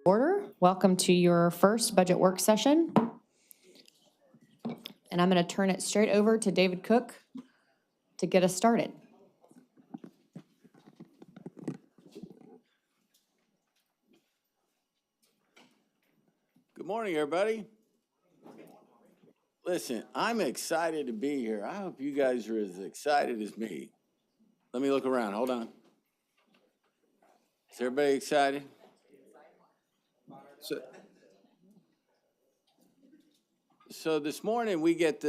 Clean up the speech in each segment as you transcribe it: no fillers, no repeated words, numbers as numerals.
Order. Welcome to your first budget work session. And I'm going to turn it straight over to David Cook to get us started. Good morning, everybody. Listen, I'm excited to be here. I hope you guys are as excited as me. Let me look around. Hold on. Is everybody excited? So this morning we get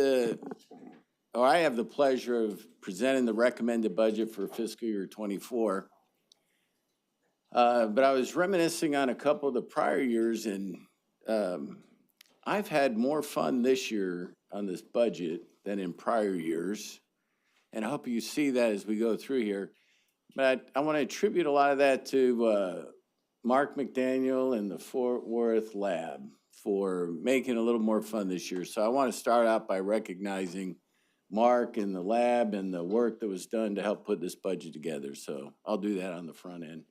I have the pleasure of presenting the recommended budget for fiscal year 24. But I was reminiscing on a couple of the prior years, and I've had more fun this year on this budget than in prior years. And I hope you see that as we go through here. But I want to attribute a lot of that to Mark McDaniel and the Fort Worth Lab for making it a little more fun this year. So I want to start out by recognizing Mark and the lab and the work that was done to help put this budget together. So I'll do that on the front end,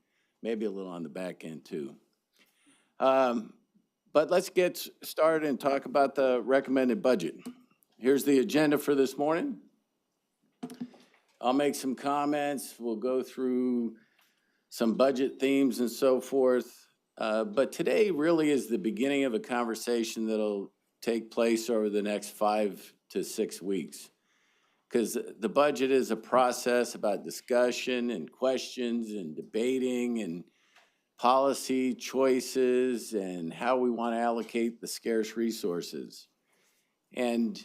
maybe a little on the back end too. But let's get started and talk about the recommended budget. Here's the agenda for this morning. I'll make some comments. We'll go through some budget themes and so forth. But today really is the beginning of a conversation that'll take place over the next 5 to 6 weeks. Because the budget is a process about discussion and questions and debating and policy choices and how we want to allocate the scarce resources. And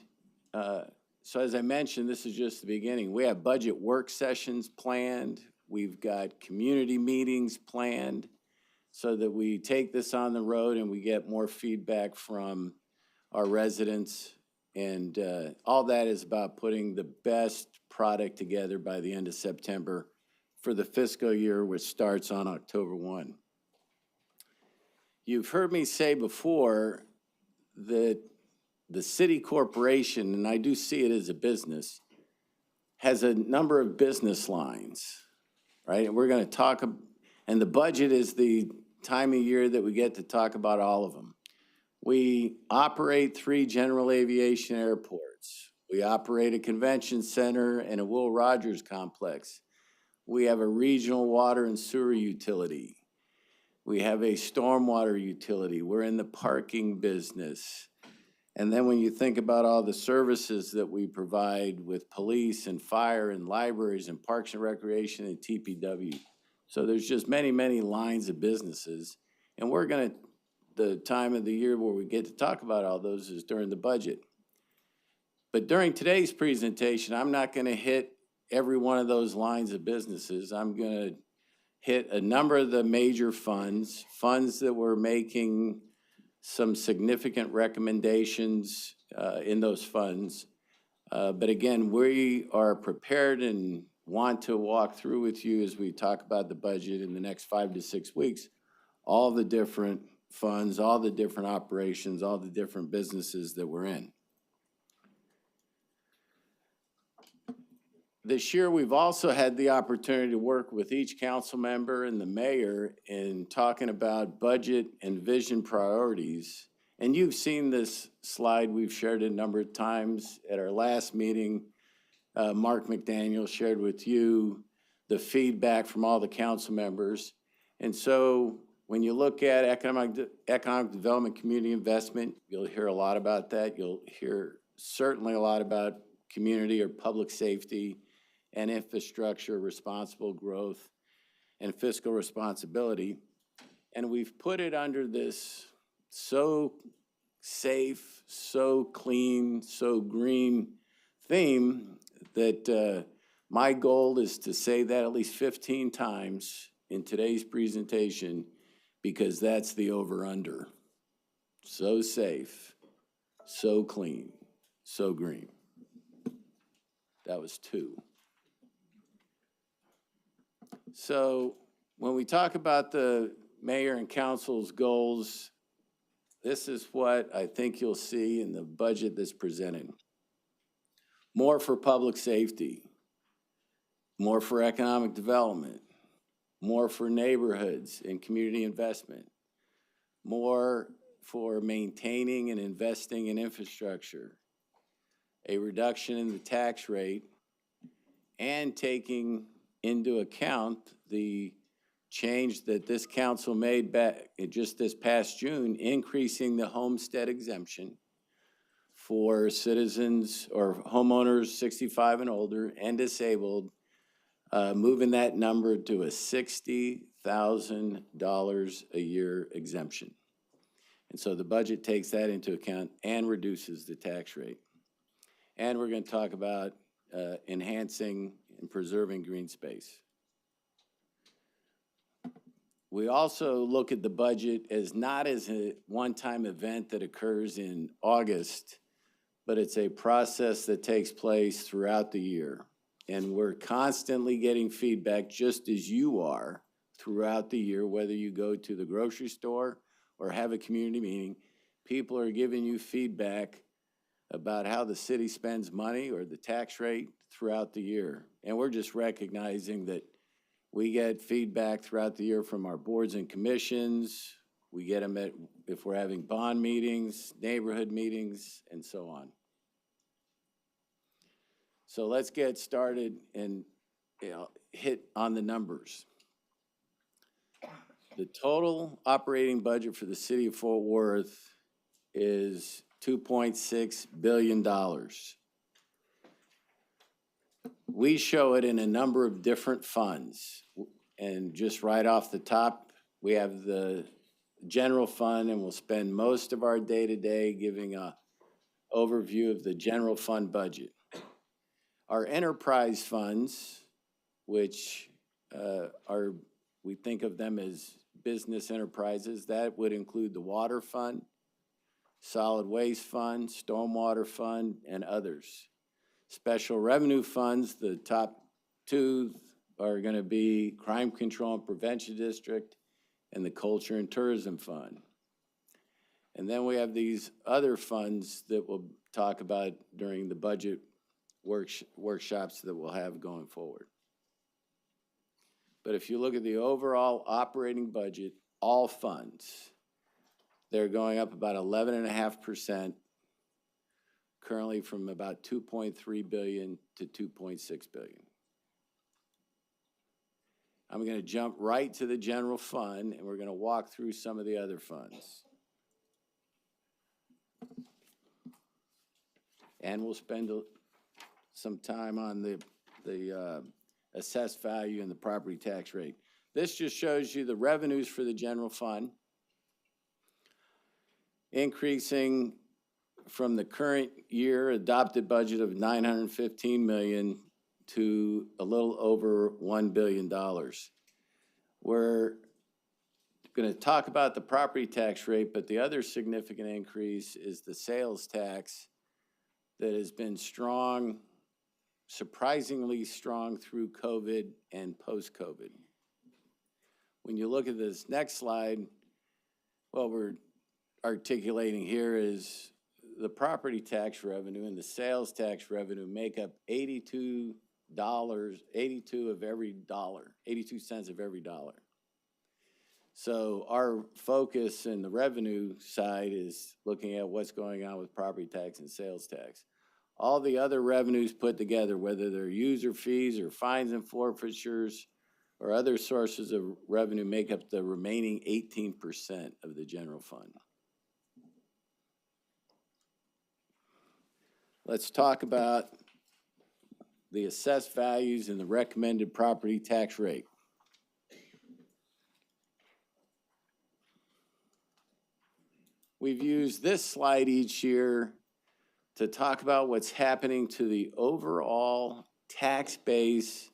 so as I mentioned, this is just the beginning. We have budget work sessions planned. We've got community meetings planned so that we take this on the road and we get more feedback from our residents. And all that is about putting the best product together by the end of September for the fiscal year, which starts on October 1. You've heard me say before that the city corporation, and I do see it as a business, has a number of business lines, right? And we're going to talk, and the budget is the time of year that we get to talk about all of them. We operate 3 general aviation airports. We operate a convention center and a Will Rogers complex. We have a regional water and sewer utility. We have a stormwater utility. We're in the parking business. And then when you think about all the services that we provide with police and fire and libraries and parks and recreation and TPW. So there's just many, many lines of businesses. And we're going to, the time of the year where we get to talk about all those is during the budget. But during today's presentation, I'm not going to hit every one of those lines of businesses. I'm going to hit a number of the major funds that we're making some significant recommendations in those funds. But again, we are prepared and want to walk through with you as we talk about the budget in the next 5 to 6 weeks, all the different funds, all the different operations, all the different businesses that we're in. This year, we've also had the opportunity to work with each council member and the mayor in talking about budget and vision priorities. And you've seen this slide. We've shared it a number of times. At our last meeting, Mark McDaniel shared with you the feedback from all the council members. And so when you look at economic development, community investment, you'll hear a lot about that. You'll hear certainly a lot about community or public safety and infrastructure, responsible growth, and fiscal responsibility. And we've put it under this so safe, so clean, so green theme that my goal is to say that at least 15 times in today's presentation, because that's the over-under. So safe, so clean, so green. That was 2. So when we talk about the mayor and council's goals, this is what I think you'll see in the budget that's presented. More for public safety, more for economic development, more for neighborhoods and community investment, more for maintaining and investing in infrastructure, a reduction in the tax rate, and taking into account the change that this council made back just this past June, increasing the homestead exemption for citizens or homeowners 65 and older and disabled, moving that number to a $60,000 a year exemption. And so the budget takes that into account and reduces the tax rate. And we're going to talk about enhancing and preserving green space. We also look at the budget as not as a one-time event that occurs in August, but it's a process that takes place throughout the year. And we're constantly getting feedback, just as you are, throughout the year, whether you go to the grocery store or have a community meeting. People are giving you feedback about how the city spends money or the tax rate throughout the year. And we're just recognizing that we get feedback throughout the year from our boards and commissions. We get them if we're having bond meetings, neighborhood meetings, and so on. So let's get started and hit on the numbers. The total operating budget for the city of Fort Worth is $2.6 billion. We show it in a number of different funds. And just right off the top, we have the general fund, and we'll spend most of our day today giving an overview of the general fund budget. Our enterprise funds, which we think of them as business enterprises, that would include the water fund, solid waste fund, stormwater fund, and others. Special revenue funds, the top two are going to be Crime Control and Prevention District and the Culture and Tourism Fund. And then we have these other funds that we'll talk about during the budget workshops that we'll have going forward. But if you look at the overall operating budget, all funds, they're going up about 11.5%, currently from about $2.3 billion to $2.6 billion. I'm going to jump right to the general fund, and we're going to walk through some of the other funds. And we'll spend some time on the assessed value and the property tax rate. This just shows you the revenues for the general fund, increasing from the current year adopted budget of $915 million to a little over $1 billion. We're going to talk about the property tax rate, but the other significant increase is the sales tax that has been strong, surprisingly strong through COVID and post-COVID. When you look at this next slide, what we're articulating here is the property tax revenue and the sales tax revenue make up 82 cents of every dollar. So our focus in the revenue side is looking at what's going on with property tax and sales tax. All the other revenues put together, whether they're user fees or fines and forfeitures or other sources of revenue, make up the remaining 18% of the general fund. Let's talk about the assessed values and the recommended property tax rate. We've used this slide each year to talk about what's happening to the overall tax base.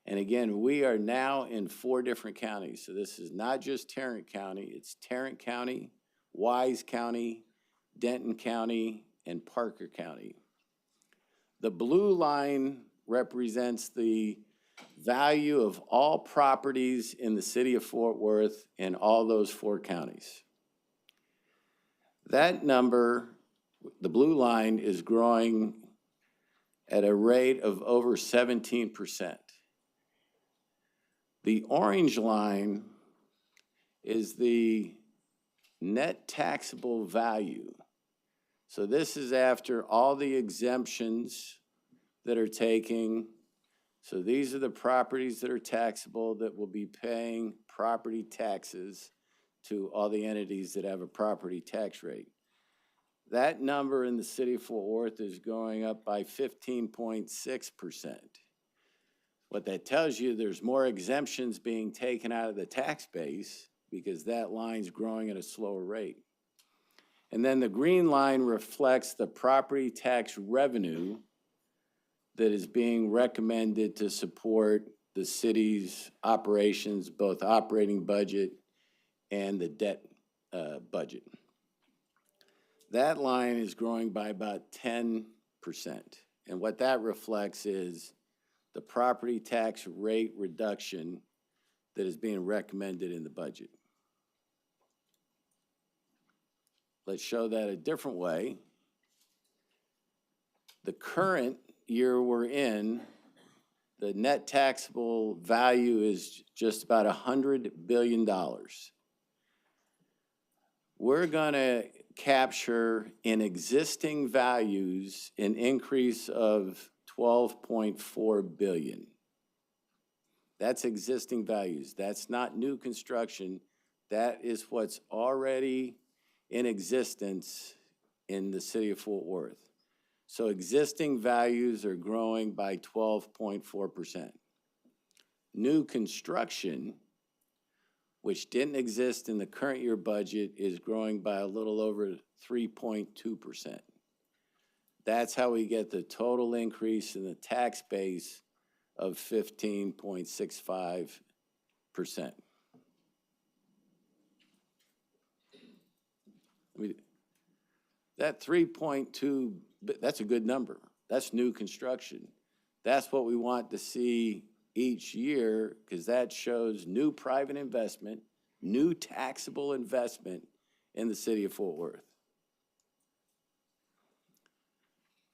And again, we are now in 4 different counties. So this is not just Tarrant County, it's Tarrant County, Wise County, Denton County, and Parker County. The blue line represents the value of all properties in the city of Fort Worth in all those 4 counties. That number, the blue line, is growing at a rate of over 17%. The orange line is the net taxable value. So this is after all the exemptions that are taking. So these are the properties that are taxable that will be paying property taxes to all the entities that have a property tax rate. That number in the city of Fort Worth is going up by 15.6%. What that tells you, there's more exemptions being taken out of the tax base because that line's growing at a slower rate. And then the green line reflects the property tax revenue that is being recommended to support the city's operations, both operating budget and the debt budget. That line is growing by about 10%. And what that reflects is the property tax rate reduction that is being recommended in the budget. Let's show that a different way. The current year we're in, the net taxable value is just about $100 billion. We're gonna capture in existing values an increase of 12.4 billion. That's existing values. That's not new construction. That is what's already in existence in the city of Fort Worth. So existing values are growing by 12.4%. New construction, which didn't exist in the current year budget, is growing by a little over 3.2%. That's how we get the total increase in the tax base of 15.65%. That 3.2, that's a good number. That's new construction. That's what we want to see each year because that shows new private investment, new taxable investment in the city of Fort Worth.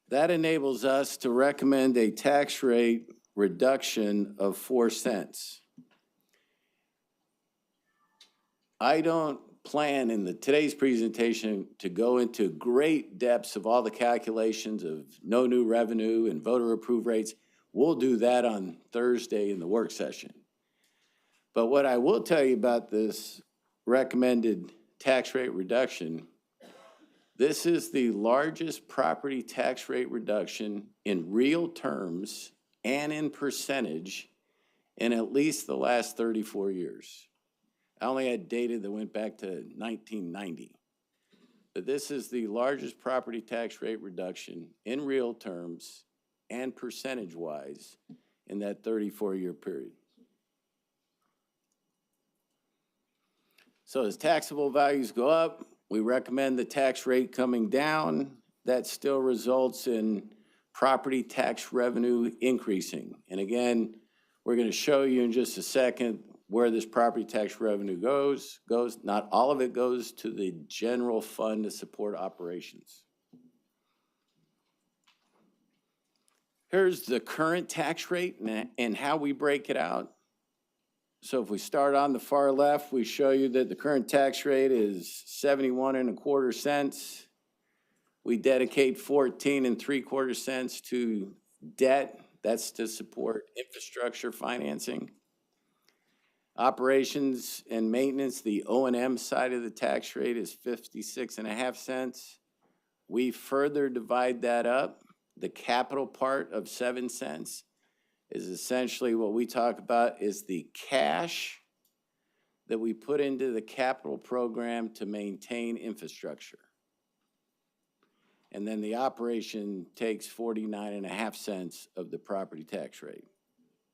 That enables us to recommend a tax rate reduction of 4 cents. I don't plan in today's presentation to go into great depths of all the calculations of no new revenue and voter approved rates. We'll do that on Thursday in the work session. But what I will tell you about this recommended tax rate reduction, this is the largest property tax rate reduction in real terms and in percentage in at least the last 34 years. I only had data that went back to 1990. But this is the largest property tax rate reduction in real terms and percentage-wise in that 34-year period. So as taxable values go up, we recommend the tax rate coming down. That still results in property tax revenue increasing. And again, we're going to show you in just a second where this property tax revenue goes. Not all of it goes to the general fund to support operations. Here's the current tax rate and how we break it out. So if we start on the far left, we show you that the current tax rate is 71.25 cents. We dedicate 14.75 cents to debt. That's to support infrastructure financing. Operations and maintenance, the O&M side of the tax rate is 56.5 cents. We further divide that up. The capital part of 7 cents is essentially what we talk about is the cash that we put into the capital program to maintain infrastructure. And then the operation takes 49.5 cents of the property tax rate.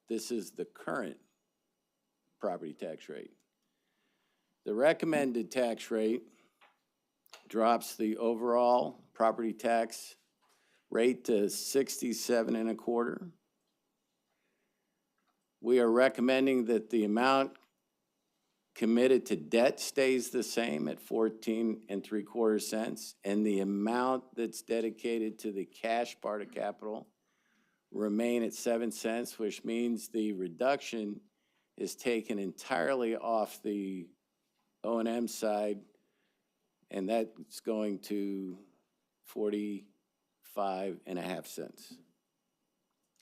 This is the current property tax rate. The recommended tax rate drops the overall property tax rate to 67.25. We are recommending that the amount committed to debt stays the same at 14.75 cents, and the amount that's dedicated to the cash part of capital remain at 7 cents, which means the reduction is taken entirely off the O&M side and that's going to 45.5 cents.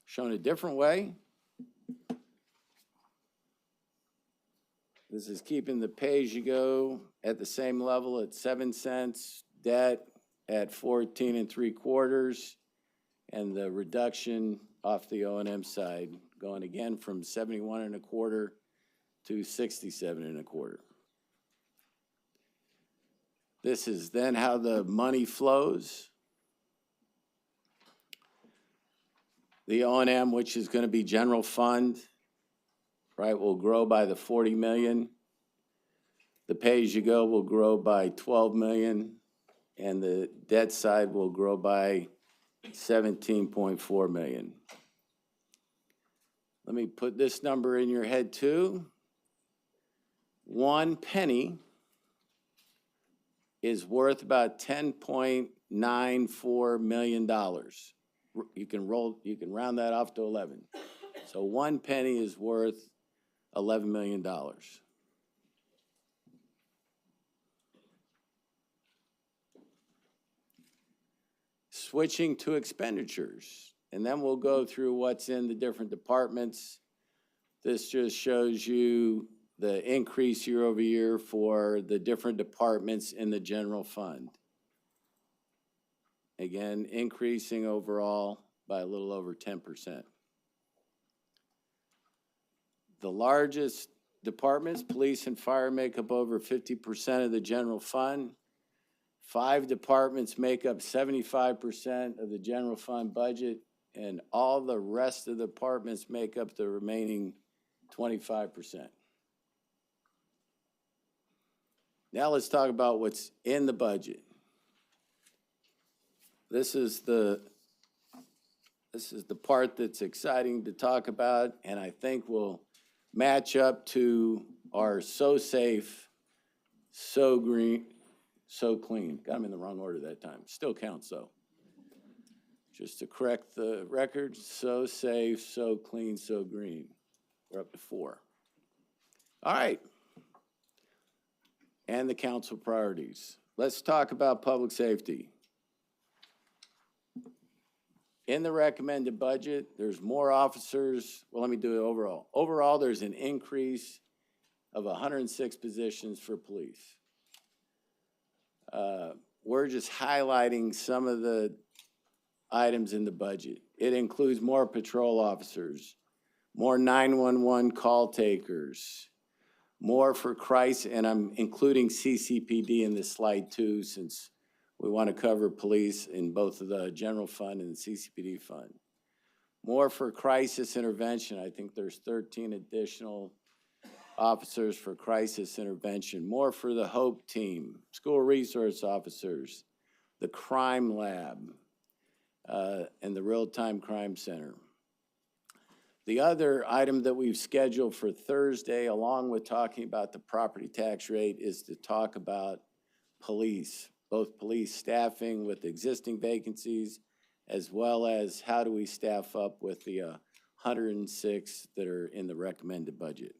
Shown a different way, this is keeping the pay-as-you-go at the same level at 7 cents, debt at 14.75, and the reduction off the O&M side going again from 71.25 to 67.25. This is then how the money flows. The O&M, which is going to be general fund, right, will grow by the 40 million. The pay-as-you-go will grow by 12 million, and the debt side will grow by 17.4 million. Let me put this number in your head too. 1 penny is worth about $10.94 million. You can round that off to 11. So 1 penny is worth $11 million. Switching to expenditures, and then we'll go through what's in the different departments. This just shows you the increase year over year for the different departments in the general fund. Again, increasing overall by a little over 10%. The largest departments, police and fire, make up over 50% of the general fund. 5 departments make up 75% of the general fund budget, and all the rest of the departments make up the remaining 25%. Now let's talk about what's in the budget. This is the part that's exciting to talk about, and I think will match up to our so safe, so green, so clean. Got them in the wrong order that time. Still counts though. Just to correct the record, so safe, so clean, so green. We're up to 4. All right. And the council priorities. Let's talk about public safety. In the recommended budget, there's more officers. Well, let me do it overall. Overall, there's an increase of 106 positions for police. We're just highlighting some of the items in the budget. It includes more patrol officers, more 911 call takers, more for crisis, and I'm including CCPD in this slide too, since we want to cover police in both of the general fund and the CCPD fund. More for crisis intervention. I think there's 13 additional officers for crisis intervention. More for the HOPE team, school resource officers, the crime lab, and the real-time crime center. The other item that we've scheduled for Thursday, along with talking about the property tax rate, is to talk about police, both police staffing with existing vacancies, as well as how do we staff up with the 106 that are in the recommended budget.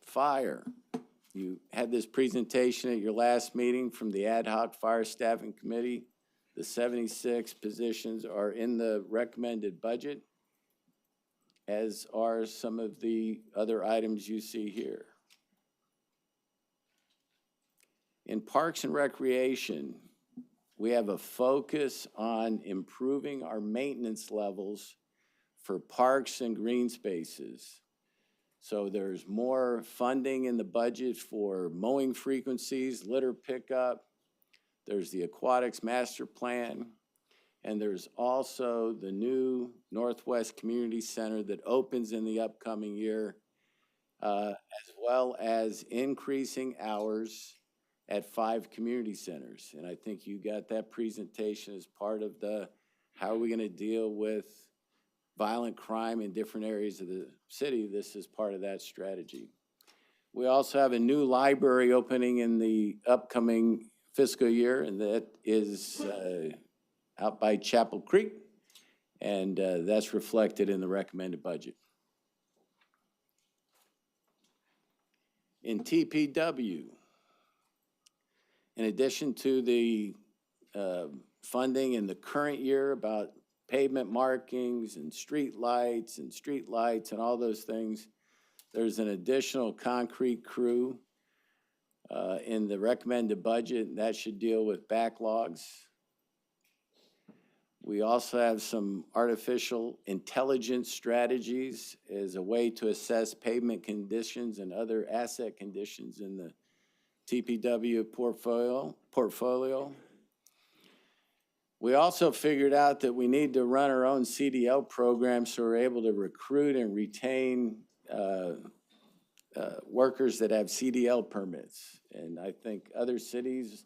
Fire. You had this presentation at your last meeting from the Ad Hoc Fire Staffing Committee. The 76 positions are in the recommended budget, as are some of the other items you see here. In Parks and Recreation, we have a focus on improving our maintenance levels for parks and green spaces. So there's more funding in the budget for mowing frequencies, litter pickup. There's the aquatics master plan, and there's also the new Northwest Community Center that opens in the upcoming year, as well as increasing hours at 5 community centers. And I think you got that presentation as part of the how are we going to deal with violent crime in different areas of the city. This is part of that strategy. We also have a new library opening in the upcoming fiscal year, and that is out by Chapel Creek, and that's reflected in the recommended budget. In TPW, in addition to the funding in the current year about pavement markings and street lights and all those things, there's an additional concrete crew in the recommended budget, and that should deal with backlogs. We also have some artificial intelligence strategies as a way to assess pavement conditions and other asset conditions in the TPW portfolio. We also figured out that we need to run our own CDL program so we're able to recruit and retain workers that have CDL permits. And I think other cities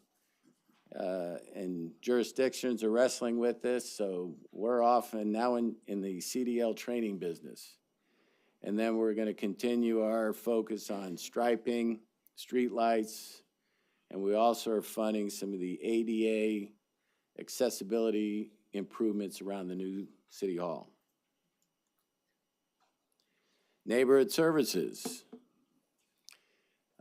and jurisdictions are wrestling with this, so we're off and now in the CDL training business. And then we're going to continue our focus on striping, streetlights, and we also are funding some of the ADA accessibility improvements around the new City Hall. Neighborhood services.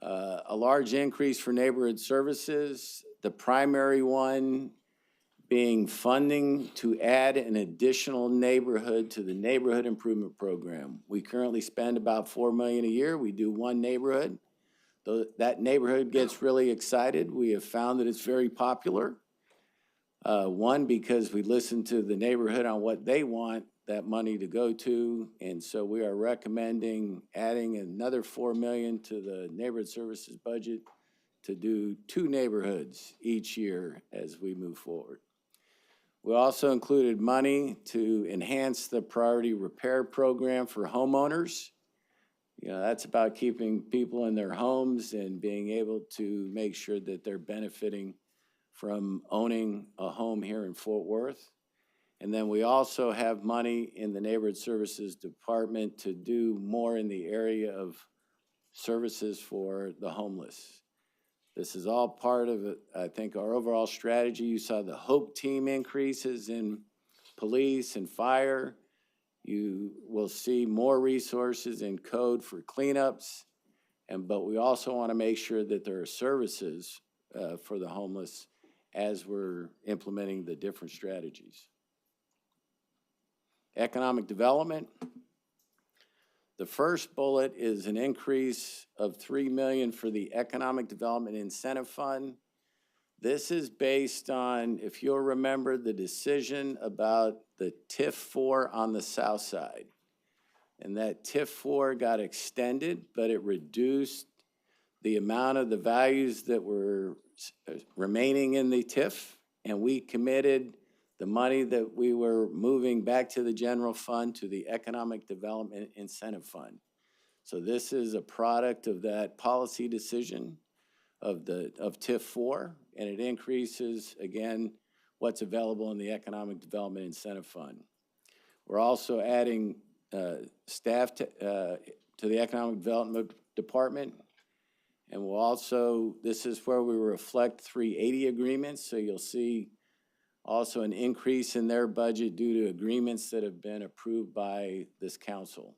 A large increase for neighborhood services. The primary one being funding to add an additional neighborhood to the neighborhood improvement program. We currently spend about $4 million a year. We do one neighborhood. That neighborhood gets really excited. We have found that it's very popular. One, because we listen to the neighborhood on what they want that money to go to, and so we are recommending adding another $4 million to the neighborhood services budget to do 2 neighborhoods each year as we move forward. We also included money to enhance the priority repair program for homeowners. You know, that's about keeping people in their homes and being able to make sure that they're benefiting from owning a home here in Fort Worth. And then we also have money in the Neighborhood Services Department to do more in the area of services for the homeless. This is all part of, I think, our overall strategy. You saw the HOPE team increases in police and fire. You will see more resources in code for cleanups, but we also want to make sure that there are services for the homeless as we're implementing the different strategies. Economic development. The first bullet is an increase of $3 million for the Economic Development Incentive Fund. This is based on, if you'll remember, the decision about the TIF 4 on the south side. And that TIF 4 got extended, but it reduced the amount of the values that were remaining in the TIF, and we committed the money that we were moving back to the general fund to the Economic Development Incentive Fund. So this is a product of that policy decision of TIF 4, and it increases, again, what's available in the Economic Development Incentive Fund. We're also adding staff to the Economic Development Department, and we'll also, this is where we reflect 380 agreements, so you'll see also an increase in their budget due to agreements that have been approved by this council,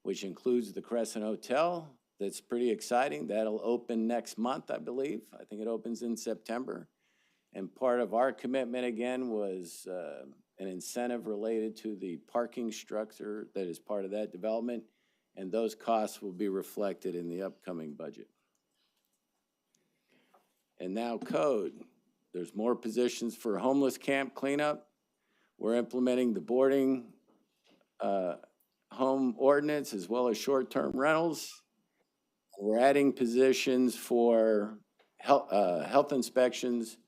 which includes the Crescent Hotel. That's pretty exciting. That'll open next month, I believe. I think it opens in September. And part of our commitment, again, was an incentive related to the parking structure that is part of that development, and those costs will be reflected in the upcoming budget. And now code. There's more positions for homeless camp cleanup. We're implementing the boarding home ordinance as well as short-term rentals. We're adding positions for health inspections,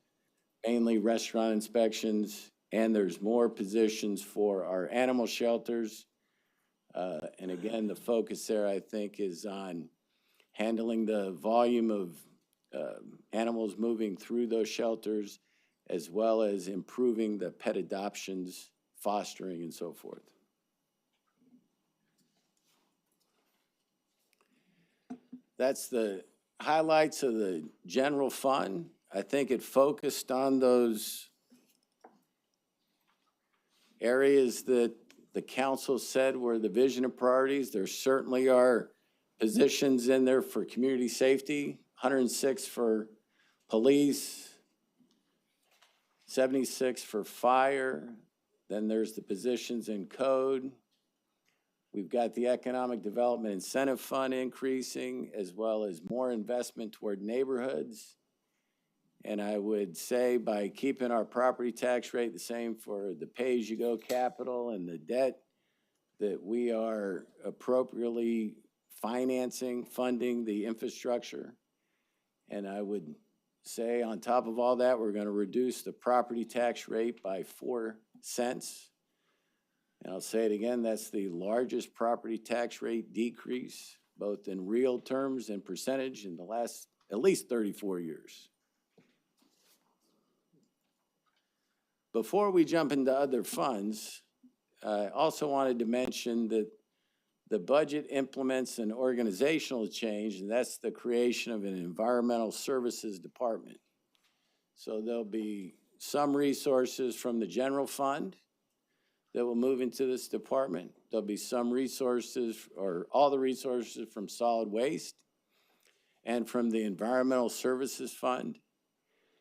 mainly restaurant inspections, and there's more positions for our animal shelters. And again, the focus there, I think, is on handling the volume of animals moving through those shelters, as well as improving the pet adoptions, fostering, and so forth. That's the highlights of the general fund. I think it focused on those areas that the council said were the vision and priorities. There certainly are positions in there for community safety, 106 for police, 76 for fire. Then there's the positions in code. We've got the Economic Development Incentive Fund increasing, as well as more investment toward neighborhoods. And I would say by keeping our property tax rate the same for the pay-as-you-go capital and the debt, that we are appropriately funding the infrastructure. And I would say on top of all that, we're going to reduce the property tax rate by 4 cents. And I'll say it again, that's the largest property tax rate decrease, both in real terms and percentage, in the last at least 34 years. Before we jump into other funds, I also wanted to mention that the budget implements an organizational change, and that's the creation of an environmental services department. So there'll be some resources from the general fund that will move into this department. There'll be some resources, or all the resources, from solid waste and from the environmental services fund.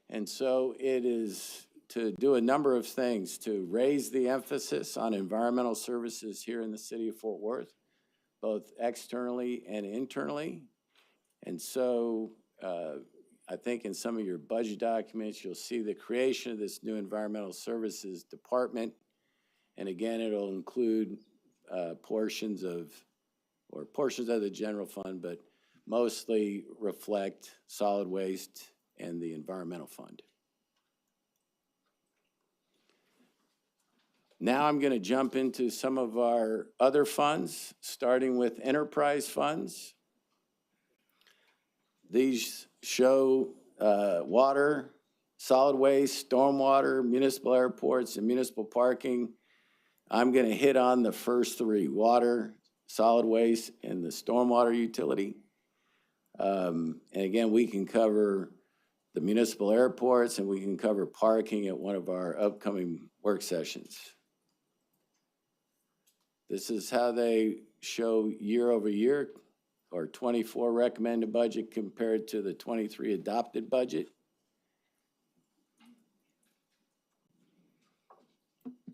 And so it is to do a number of things to raise the emphasis on environmental services here in the city of Fort Worth, both externally and internally. And so I think in some of your budget documents, you'll see the creation of this new environmental services department. And again, it'll include portions of the general fund, but mostly reflect solid waste and the environmental fund. Now I'm going to jump into some of our other funds, starting with enterprise funds. These show water, solid waste, stormwater, municipal airports, and municipal parking. I'm going to hit on the first three: water, solid waste, and the stormwater utility. And again, we can cover the municipal airports, and we can cover parking at one of our upcoming work sessions. This is how they show year over year, or 24 recommended budget compared to the 23 adopted budget.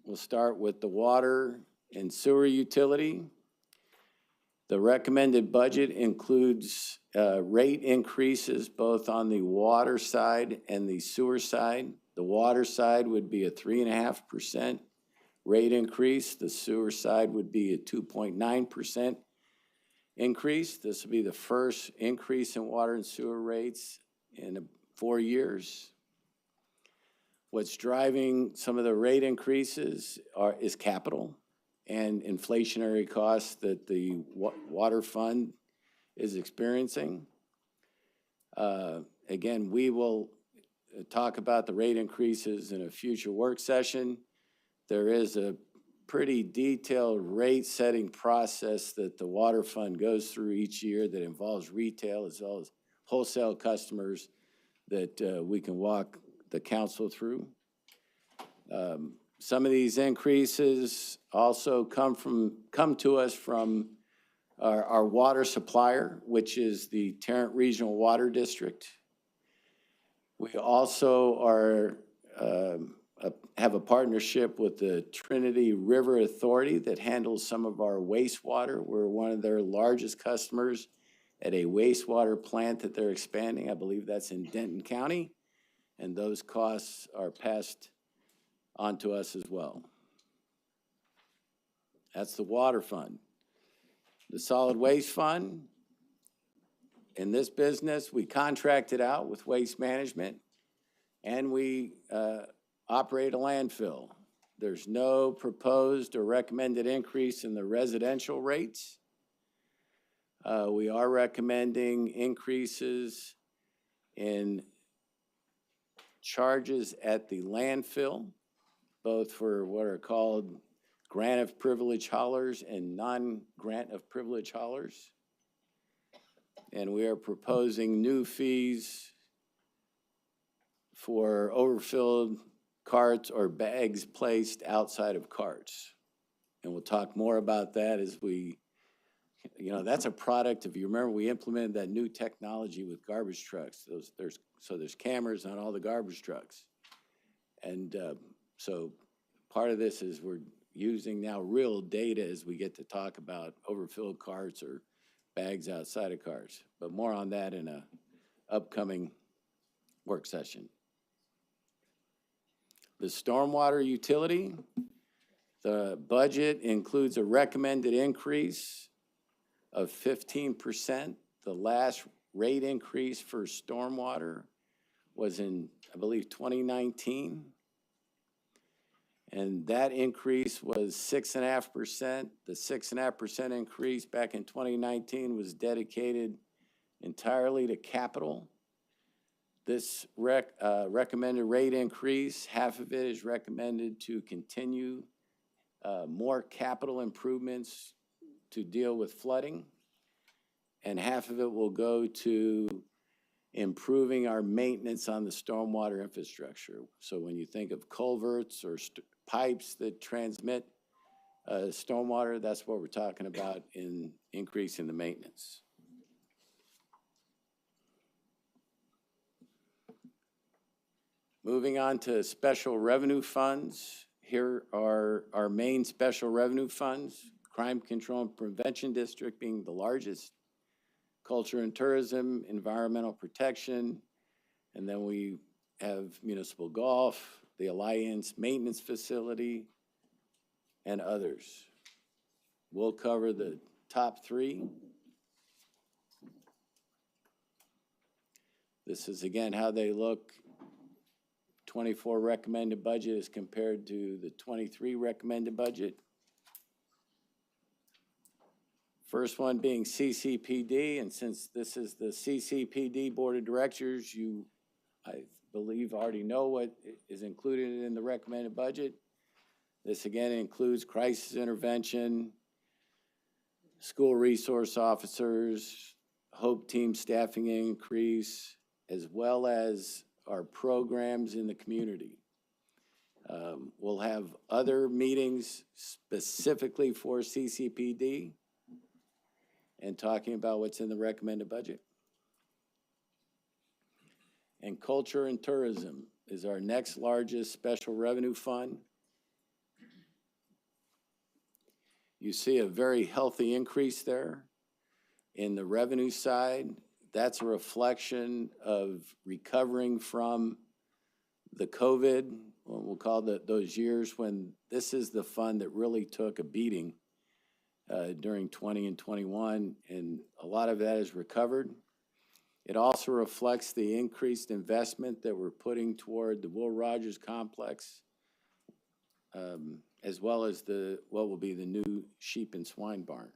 We'll start with the water and sewer utility. The recommended budget includes rate increases both on the water side and the sewer side. The water side would be a 3.5% rate increase. The sewer side would be a 2.9% increase. This will be the first increase in water and sewer rates in 4 years. What's driving some of the rate increases is capital and inflationary costs that the water fund is experiencing. Again, we will talk about the rate increases in a future work session. There is a pretty detailed rate setting process that the water fund goes through each year that involves retail as well as wholesale customers that we can walk the council through. Some of these increases also come to us from our water supplier, which is the Tarrant Regional Water District. We also have a partnership with the Trinity River Authority that handles some of our wastewater. We're one of their largest customers at a wastewater plant that they're expanding. I believe that's in Denton County, and those costs are passed on to us as well. That's the water fund. The solid waste fund, in this business, we contract it out with Waste Management, and we operate a landfill. There's no proposed or recommended increase in the residential rates. We are recommending increases in charges at the landfill, both for what are called grant of privilege haulers and non-grant of privilege haulers. And we are proposing new fees for overfilled carts or bags placed outside of carts. And we'll talk more about that as we you know, that's a product, if you remember, we implemented that new technology with garbage trucks. There's cameras on all the garbage trucks. And so part of this is we're using now real data as we get to talk about overfilled carts or bags outside of cars. But more on that in a upcoming work session. The stormwater utility, the budget includes a recommended increase of 15%. The last rate increase for stormwater was in, I believe, 2019. And that increase was 6.5%. The 6.5% increase back in 2019 was dedicated entirely to capital. This recommended rate increase, half of it is recommended to continue more capital improvements to deal with flooding, and half of it will go to improving our maintenance on the stormwater infrastructure. So when you think of culverts or pipes that transmit stormwater, that's what we're talking about in increasing the maintenance. Moving on to special revenue funds. Here are our main special revenue funds. Crime Control and Prevention District being the largest. Culture and Tourism, Environmental Protection, and then we have Municipal Golf, the Alliance Maintenance Facility, and others. We'll cover the top three. This is again how they look. 24 recommended budget as compared to the 23 recommended budget. First one being CCPD, and since this is the CCPD Board of Directors, you, I believe, already know what is included in the recommended budget. This again includes crisis intervention, school resource officers, HOPE team staffing increase, as well as our programs in the community. We'll have other meetings specifically for CCPD and talking about what's in the recommended budget. And Culture and Tourism is our next largest special revenue fund. You see a very healthy increase there in the revenue side. That's a reflection of recovering from the COVID, what we'll call those years when this is the fund that really took a beating during 20 and 21, and a lot of that is recovered. It also reflects the increased investment that we're putting toward the Will Rogers complex, as well as what will be the new sheep and swine barn.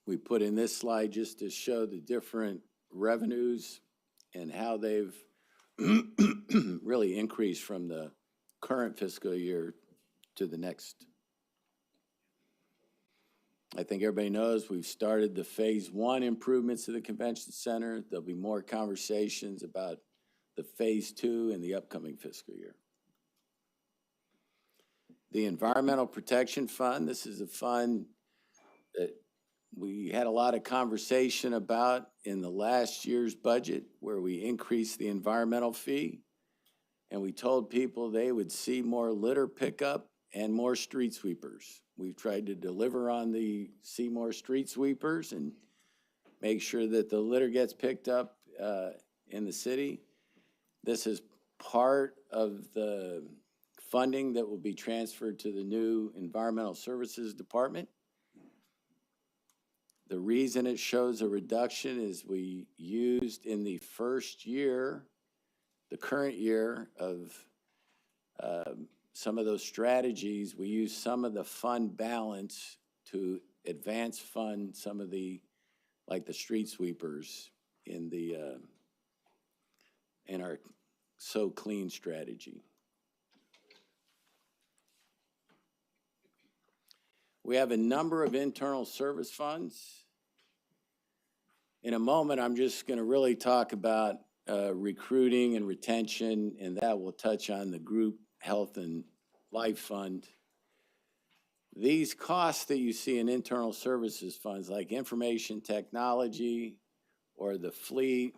We put in this slide just to show the different revenues and how they've really increased from the current fiscal year to the next. I think everybody knows we've started the phase 1 improvements to the convention center. There'll be more conversations about the phase 2 in the upcoming fiscal year. The Environmental Protection Fund, this is a fund that we had a lot of conversation about in the last year's budget, where we increased the environmental fee, and we told people they would see more litter pickup and more street sweepers. We've tried to deliver on the see more street sweepers and make sure that the litter gets picked up in the city. This is part of the funding that will be transferred to the new Environmental Services Department. The reason it shows a reduction is we used in the first year, the current year, of some of those strategies, we used some of the fund balance to advance fund some of the, like the street sweepers in the in our So Clean strategy. We have a number of internal service funds. In a moment, I'm just going to really talk about recruiting and retention, and that will touch on the group health and life fund. These costs that you see in internal services funds, like information technology or the fleet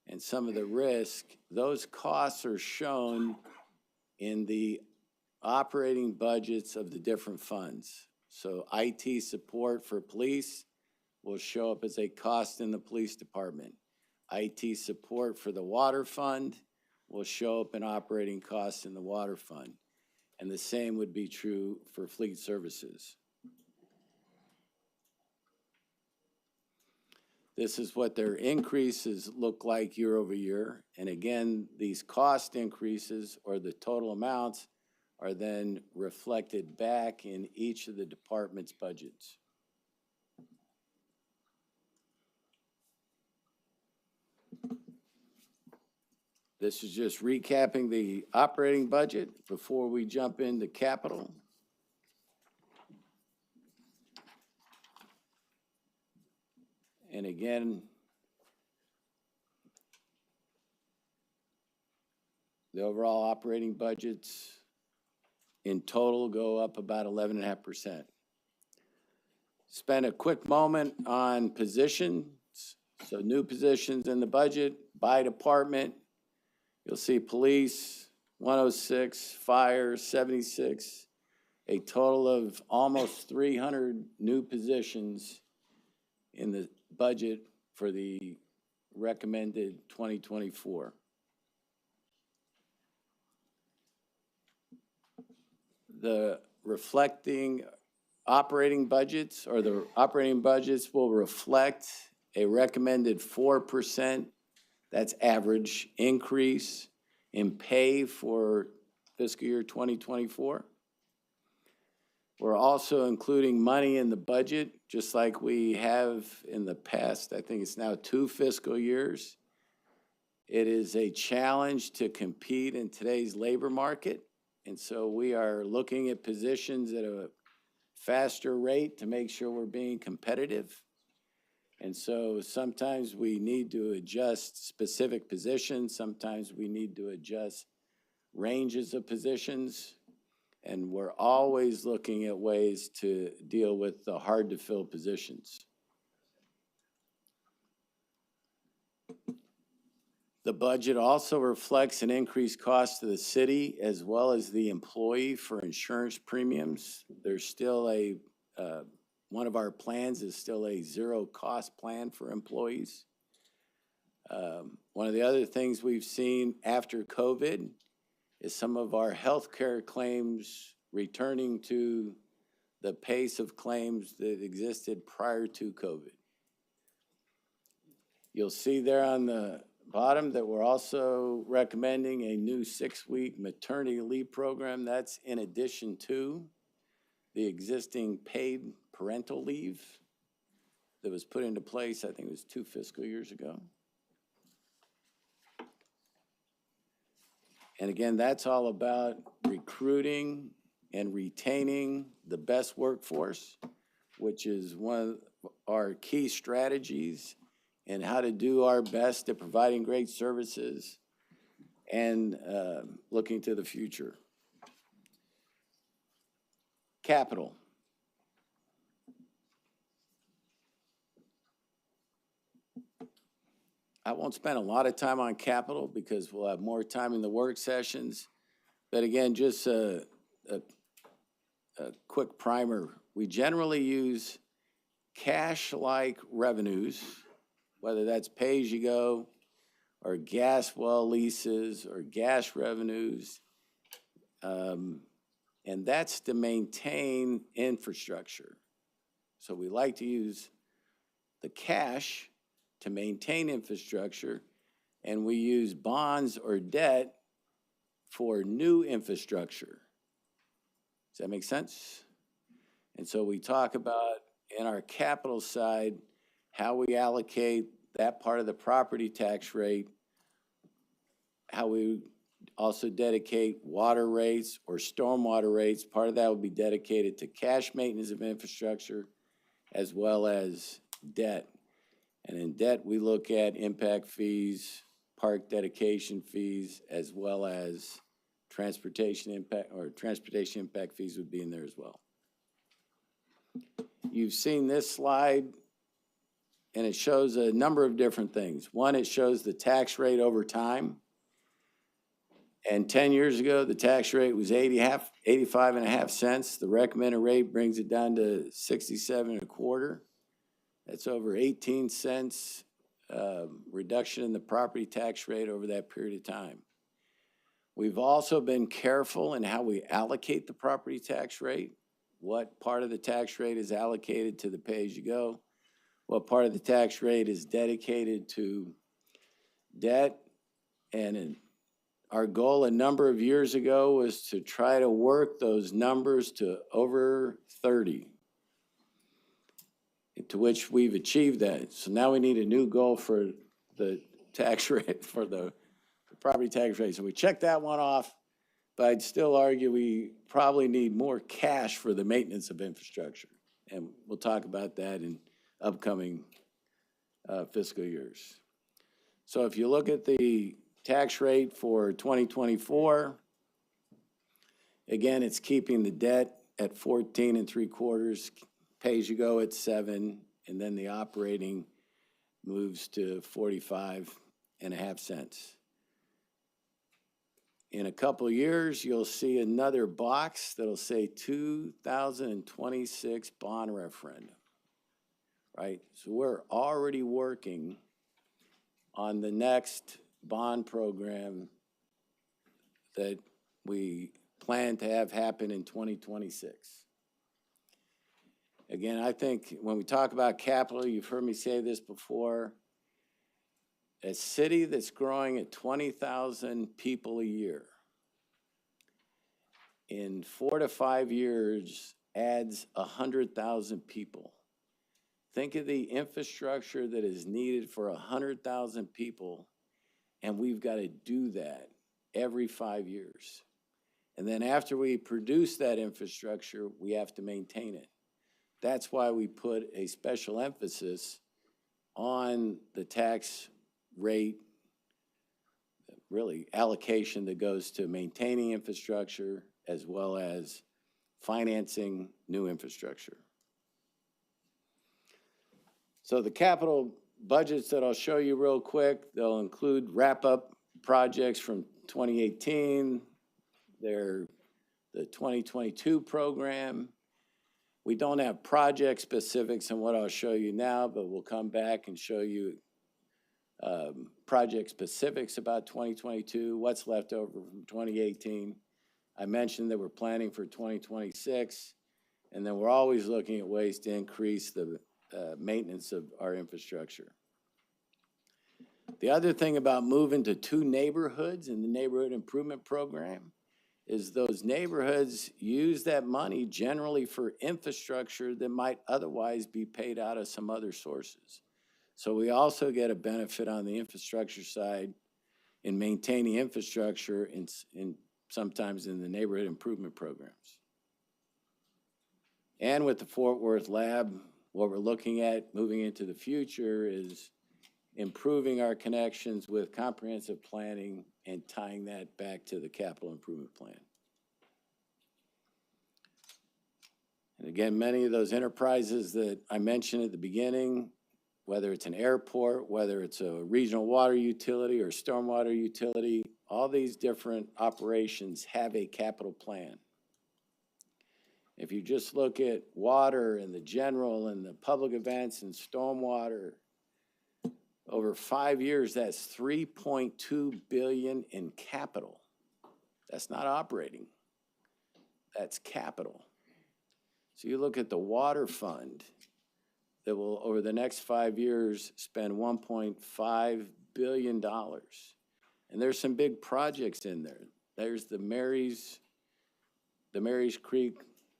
and some of the risk, those costs are shown in the operating budgets of the different funds. So IT support for police will show up as a cost in the police department. IT support for the water fund will show up in operating costs in the water fund. And the same would be true for fleet services. This is what their increases look like year over year. And again, these cost increases or the total amounts are then reflected back in each of the department's budgets. This is just recapping the operating budget before we jump into capital. And again, the overall operating budgets in total go up about 11.5%. Spend a quick moment on positions. So new positions in the budget by department. You'll see police, 106, fire, 76, a total of almost 300 new positions in the budget for the recommended 2024. The reflecting operating budgets, or the operating budgets will reflect a recommended 4%, that's average, increase in pay for fiscal year 2024. We're also including money in the budget, just like we have in the past. I think it's now 2 fiscal years. It is a challenge to compete in today's labor market. And so we are looking at positions at a faster rate to make sure we're being competitive. And so sometimes we need to adjust specific positions. Sometimes we need to adjust ranges of positions. And we're always looking at ways to deal with the hard to fill positions. The budget also reflects an increased cost to the city as well as the employee for insurance premiums. There's still one of our plans is still a zero cost plan for employees. One of the other things we've seen after COVID is some of our healthcare claims returning to the pace of claims that existed prior to COVID. You'll see there on the bottom that we're also recommending a new 6-week maternity leave program. That's in addition to the existing paid parental leave that was put into place, I think it was 2 fiscal years ago. And again, that's all about recruiting and retaining the best workforce, which is one of our key strategies in how to do our best at providing great services and looking to the future. Capital. I won't spend a lot of time on capital because we'll have more time in the work sessions. But again, just a quick primer. We generally use cash-like revenues, whether that's pay-as-you-go or gas well leases or gas revenues. And that's to maintain infrastructure. So we like to use the cash to maintain infrastructure, and we use bonds or debt for new infrastructure. Does that make sense? And so we talk about in our capital side how we allocate that part of the property tax rate, how we also dedicate water rates or stormwater rates. Part of that will be dedicated to cash maintenance of infrastructure as well as debt. And in debt, we look at impact fees, park dedication fees, as well as transportation impact fees would be in there as well. You've seen this slide, and it shows a number of different things. One, it shows the tax rate over time. And 10 years ago, the tax rate was 85.5 cents. The recommended rate brings it down to 67.25. That's over 18 cents reduction in the property tax rate over that period of time. We've also been careful in how we allocate the property tax rate. What part of the tax rate is allocated to the pay-as-you-go? What part of the tax rate is dedicated to debt? And our goal a number of years ago was to try to work those numbers to over 30, to which we've achieved that. So now we need a new goal for the tax rate, for the property tax rate. So we checked that one off, but I'd still argue we probably need more cash for the maintenance of infrastructure. And we'll talk about that in upcoming fiscal years. So if you look at the tax rate for 2024, again, it's keeping the debt at 14.75, pay-as-you-go at 7, and then the operating moves to 45.5 cents. In a couple of years, you'll see another box that'll say 2026 bond referendum, right? So we're already working on the next bond program that we plan to have happen in 2026. Again, I think when we talk about capital, you've heard me say this before, a city that's growing at 20,000 people a year, in 4 to 5 years adds 100,000 people. Think of the infrastructure that is needed for 100,000 people, and we've got to do that every 5 years. And then after we produce that infrastructure, we have to maintain it. That's why we put a special emphasis on the tax rate, really allocation that goes to maintaining infrastructure as well as financing new infrastructure. So the capital budgets that I'll show you real quick, they'll include wrap-up projects from 2018. They're the 2022 program. We don't have project specifics in what I'll show you now, but we'll come back and show you project specifics about 2022, what's left over from 2018. I mentioned that we're planning for 2026, and then we're always looking at ways to increase the maintenance of our infrastructure. The other thing about moving to 2 neighborhoods in the neighborhood improvement program is those neighborhoods use that money generally for infrastructure that might otherwise be paid out of some other sources. So we also get a benefit on the infrastructure side in maintaining infrastructure in sometimes in the neighborhood improvement programs. And with the Fort Worth lab, what we're looking at moving into the future is improving our connections with comprehensive planning and tying that back to the capital improvement plan. And again, many of those enterprises that I mentioned at the beginning, whether it's an airport, whether it's a regional water utility or stormwater utility, all these different operations have a capital plan. If you just look at water and the general and the public events and stormwater, over 5 years, that's $3.2 billion in capital. That's not operating. That's capital. So you look at the water fund that will, over the next 5 years, spend $1.5 billion. And there's some big projects in there. There's the Marys Creek,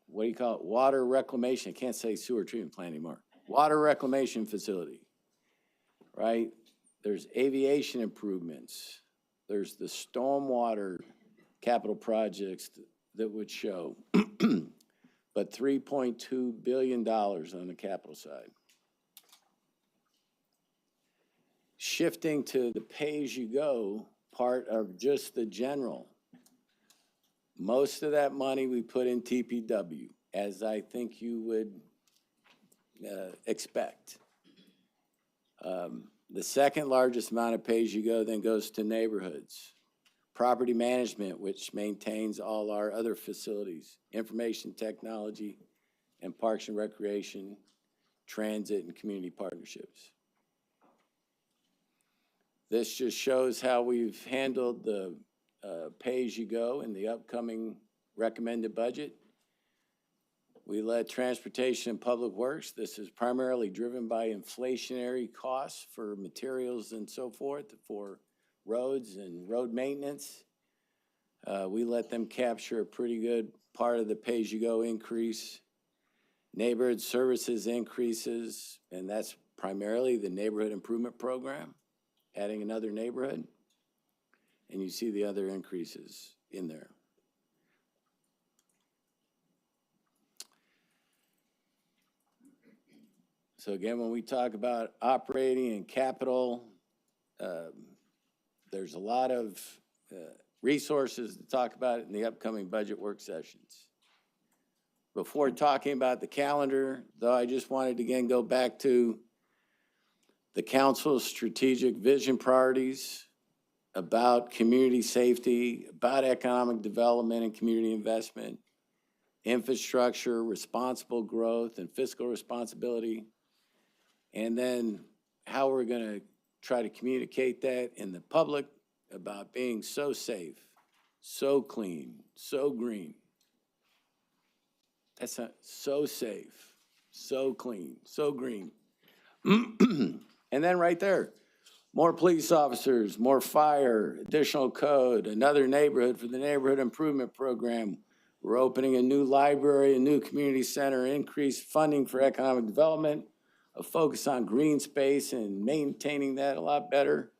what do you call it? Water reclamation. I can't say sewer treatment plant anymore. Water reclamation facility, right? There's aviation improvements. There's the stormwater capital projects that would show, but $3.2 billion on the capital side. shifting to the pay-as-you-go part of just the general. Most of that money we put in TPW, as I think you would expect. The second largest amount of pay-as-you-go then goes to neighborhoods. Property management, which maintains all our other facilities, information technology, and parks and recreation, transit, and community partnerships. This just shows how we've handled the pay-as-you-go in the upcoming recommended budget. We let transportation and public works. This is primarily driven by inflationary costs for materials and so forth for roads and road maintenance. We let them capture a pretty good part of the pay-as-you-go increase. Neighborhood services increases, and that's primarily the neighborhood improvement program, adding another neighborhood. And you see the other increases in there. So again, when we talk about operating and capital, there's a lot of resources to talk about in the upcoming budget work sessions. Before talking about the calendar, though, I just wanted to again go back to the council's strategic vision priorities about community safety, about economic development and community investment, infrastructure, responsible growth, and fiscal responsibility. And then how we're going to try to communicate that in the public about being so safe, so clean, so green. That's not so safe, so clean, so green. And then right there, more police officers, more fire, additional code, another neighborhood for the neighborhood improvement program. We're opening a new library, a new community center, increased funding for economic development, a focus on green space and maintaining that a lot better.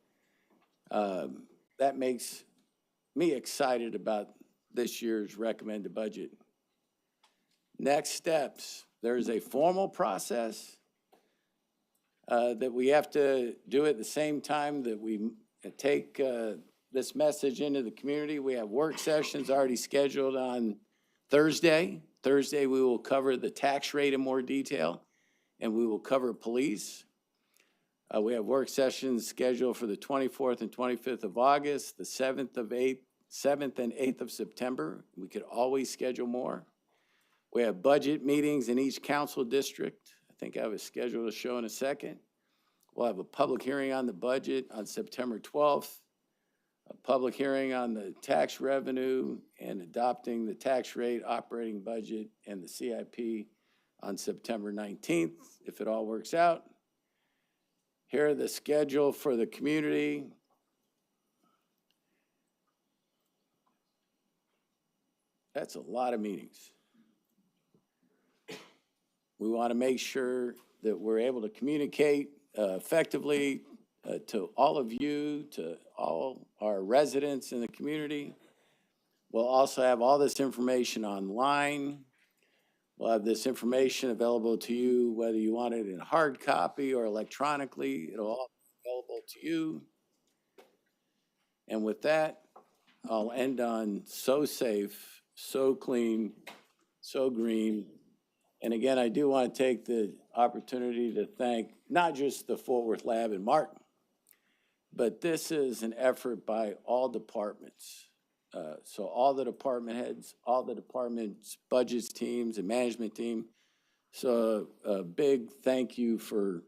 That makes me excited about this year's recommended budget. Next steps, there's a formal process that we have to do at the same time that we take this message into the community. We have work sessions already scheduled on Thursday. Thursday, we will cover the tax rate in more detail, and we will cover police. We have work sessions scheduled for the 24th and 25th of August, the 7th and 8th of September. We could always schedule more. We have budget meetings in each council district. I think I have a schedule to show in a second. We'll have a public hearing on the budget on September 12th, a public hearing on the tax revenue and adopting the tax rate, operating budget, and the CIP on September 19th, if it all works out. Here are the schedule for the community. That's a lot of meetings. We want to make sure that we're able to communicate effectively to all of you, to all our residents in the community. We'll also have all this information online. We'll have this information available to you, whether you want it in hard copy or electronically. It'll all be available to you. And with that, I'll end on so safe, so clean, so green. And again, I do want to take the opportunity to thank not just the Fort Worth Lab and Martin, but this is an effort by all departments. So all the department heads, all the departments, budgets teams, and management team. So a big thank you for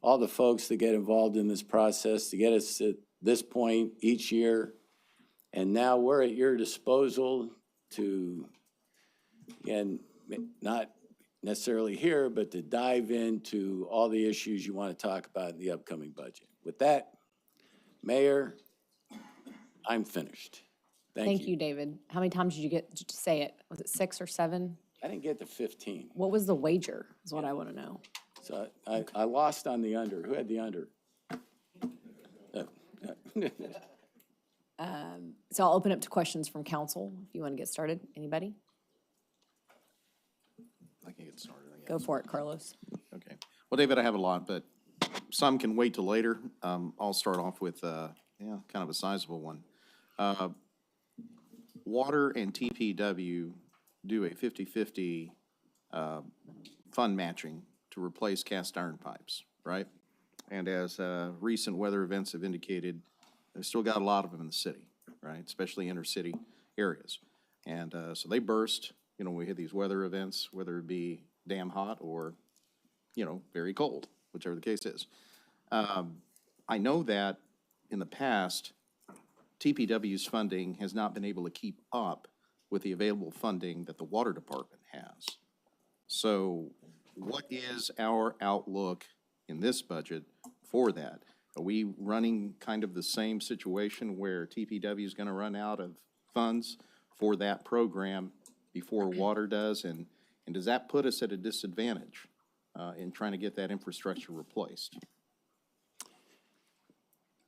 all the folks that get involved in this process to get us at this point each year. And now we're at your disposal to, again, not necessarily here, but to dive into all the issues you want to talk about in the upcoming budget. With that, Mayor, I'm finished. Thank you, David. How many times did you get to say it? Was it 6 or 7? I didn't get to 15. What was the wager, is what I want to know. So I lost on the under. Who had the under? So I'll open up to questions from council if you want to get started. Anybody? I can get started, I guess. Go for it, Carlos. Okay. Well, David, I have a lot, but some can wait till later. I'll start off with, kind of a sizable one. Water and TPW do a 50-50 fund matching to replace cast iron pipes, right? And as recent weather events have indicated, there's still got a lot of them in the city, right? Especially inner city areas. And so they burst, when we hit these weather events, whether it be damn hot or, very cold, whichever the case is. I know that in the past, TPW's funding has not been able to keep up with the available funding that the water department has. So what is our outlook in this budget for that? Are we running kind of the same situation where TPW is going to run out of funds for that program before water does? And does that put us at a disadvantage in trying to get that infrastructure replaced?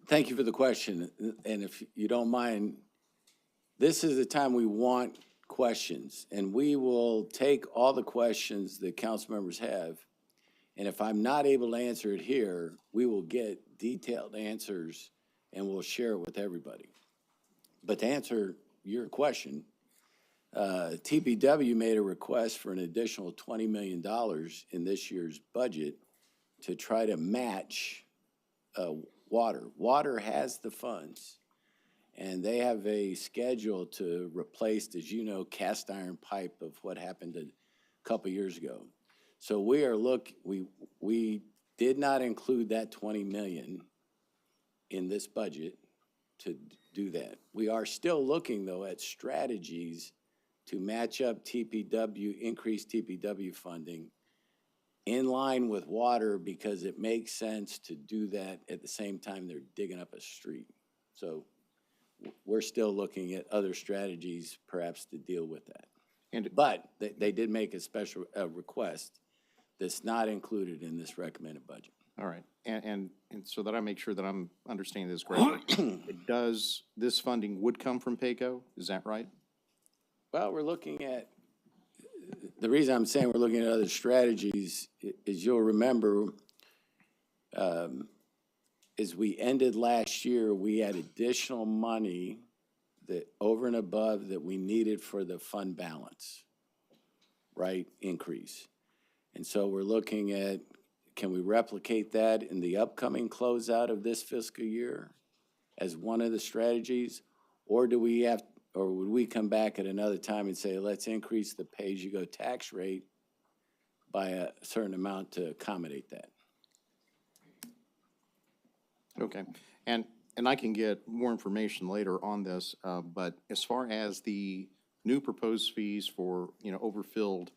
Thank you for the question. And if you don't mind, this is the time we want questions, and we will take all the questions that council members have. And if I'm not able to answer it here, we will get detailed answers and we'll share it with everybody. But to answer your question, TPW made a request for an additional $20 million in this year's budget to try to match water. Water has the funds, and they have a schedule to replace, as you know, cast iron pipe of what happened a couple years ago. So we did not include that 20 million in this budget to do that. We are still looking, though, at strategies to match up TPW, increase TPW funding in line with water, because it makes sense to do that at the same time they're digging up a street. So we're still looking at other strategies perhaps to deal with that. But they did make a special request that's not included in this recommended budget. All right, and so that I make sure that I'm understanding this correctly, this funding would come from PACO, is that right? Well, we're looking at, the reason I'm saying we're looking at other strategies is you'll remember, as we ended last year, we had additional money that over and above that we needed for the fund balance, right, increase. And so we're looking at, can we replicate that in the upcoming closeout of this fiscal year as one of the strategies? Or do we have, or would we come back at another time and say, let's increase the pay-as-you-go tax rate by a certain amount to accommodate that? Okay, and I can get more information later on this, but as far as the new proposed fees for, overfilled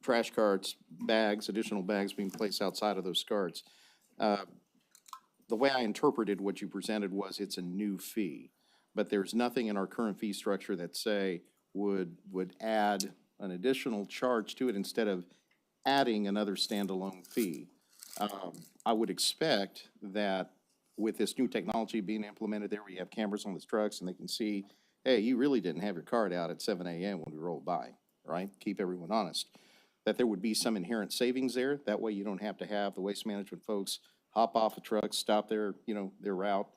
trash carts, bags, additional bags being placed outside of those carts, the way I interpreted what you presented was it's a new fee, but there's nothing in our current fee structure that say would add an additional charge to it instead of adding another standalone fee. I would expect that with this new technology being implemented there, we have cameras on the trucks and they can see, hey, you really didn't have your card out at 7 a.m. when we rolled by, right? Keep everyone honest. That there would be some inherent savings there. That way you don't have to have the waste management folks hop off a truck, stop their route,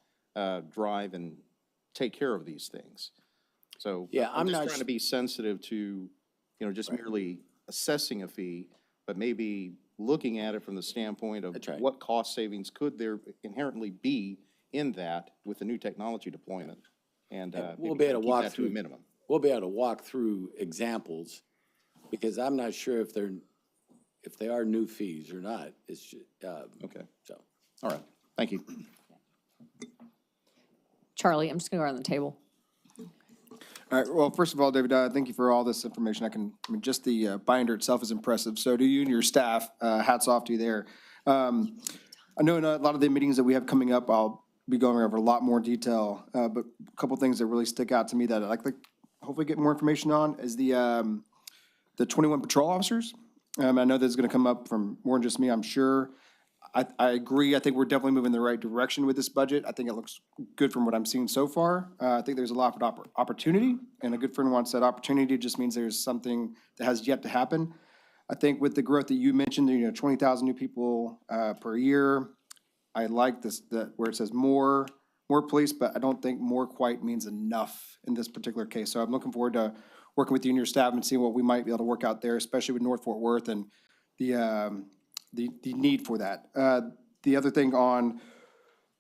drive and take care of these things. So yeah, I'm just trying to be sensitive to, just merely assessing a fee, but maybe looking at it from the standpoint of what cost savings could there inherently be in that with the new technology deployment. And we'll be able to walk through a minimum. We'll be able to walk through examples, because I'm not sure if they are new fees or not. It's just, okay. So, all right. Thank you. Charlie, I'm just gonna go around the table. All right, well, first of all, David, thank you for all this information. Just the binder itself is impressive. So do you and your staff, hats off to you there. I know in a lot of the meetings that we have coming up, I'll be going over a lot more detail, but a couple things that really stick out to me that I'd like to hopefully get more information on is the 21 patrol officers. I know this is gonna come up from more than just me, I'm sure. I agree. I think we're definitely moving in the right direction with this budget. I think it looks good from what I'm seeing so far. I think there's a lot of opportunity, and a good friend once said opportunity just means there's something that has yet to happen. I think with the growth that you mentioned, 20,000 new people per year, I like this, where it says more police, but I don't think more quite means enough in this particular case. So I'm looking forward to working with you and your staff and seeing what we might be able to work out there, especially with North Fort Worth and the need for that. The other thing on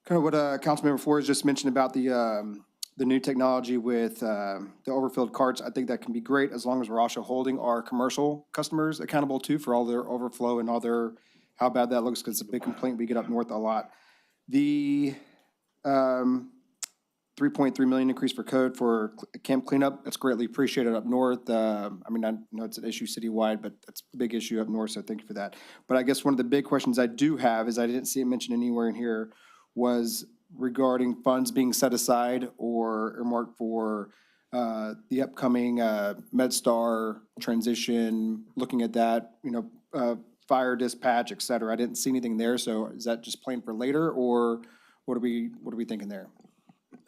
kind of what Councilmember Flores just mentioned about the new technology with the overfilled carts, I think that can be great as long as we're also holding our commercial customers accountable too for all their overflow and all their, how bad that looks, because it's a big complaint we get up north a lot. The 3.3 million increase for code for camp cleanup, that's greatly appreciated up north. I mean, I know it's an issue citywide, but it's a big issue up north, so thank you for that. But I guess one of the big questions I do have is I didn't see it mentioned anywhere in here was regarding funds being set aside or earmarked for the upcoming MedStar transition, looking at that, fire dispatch, et cetera. I didn't see anything there, so is that just planned for later, or what are we thinking there?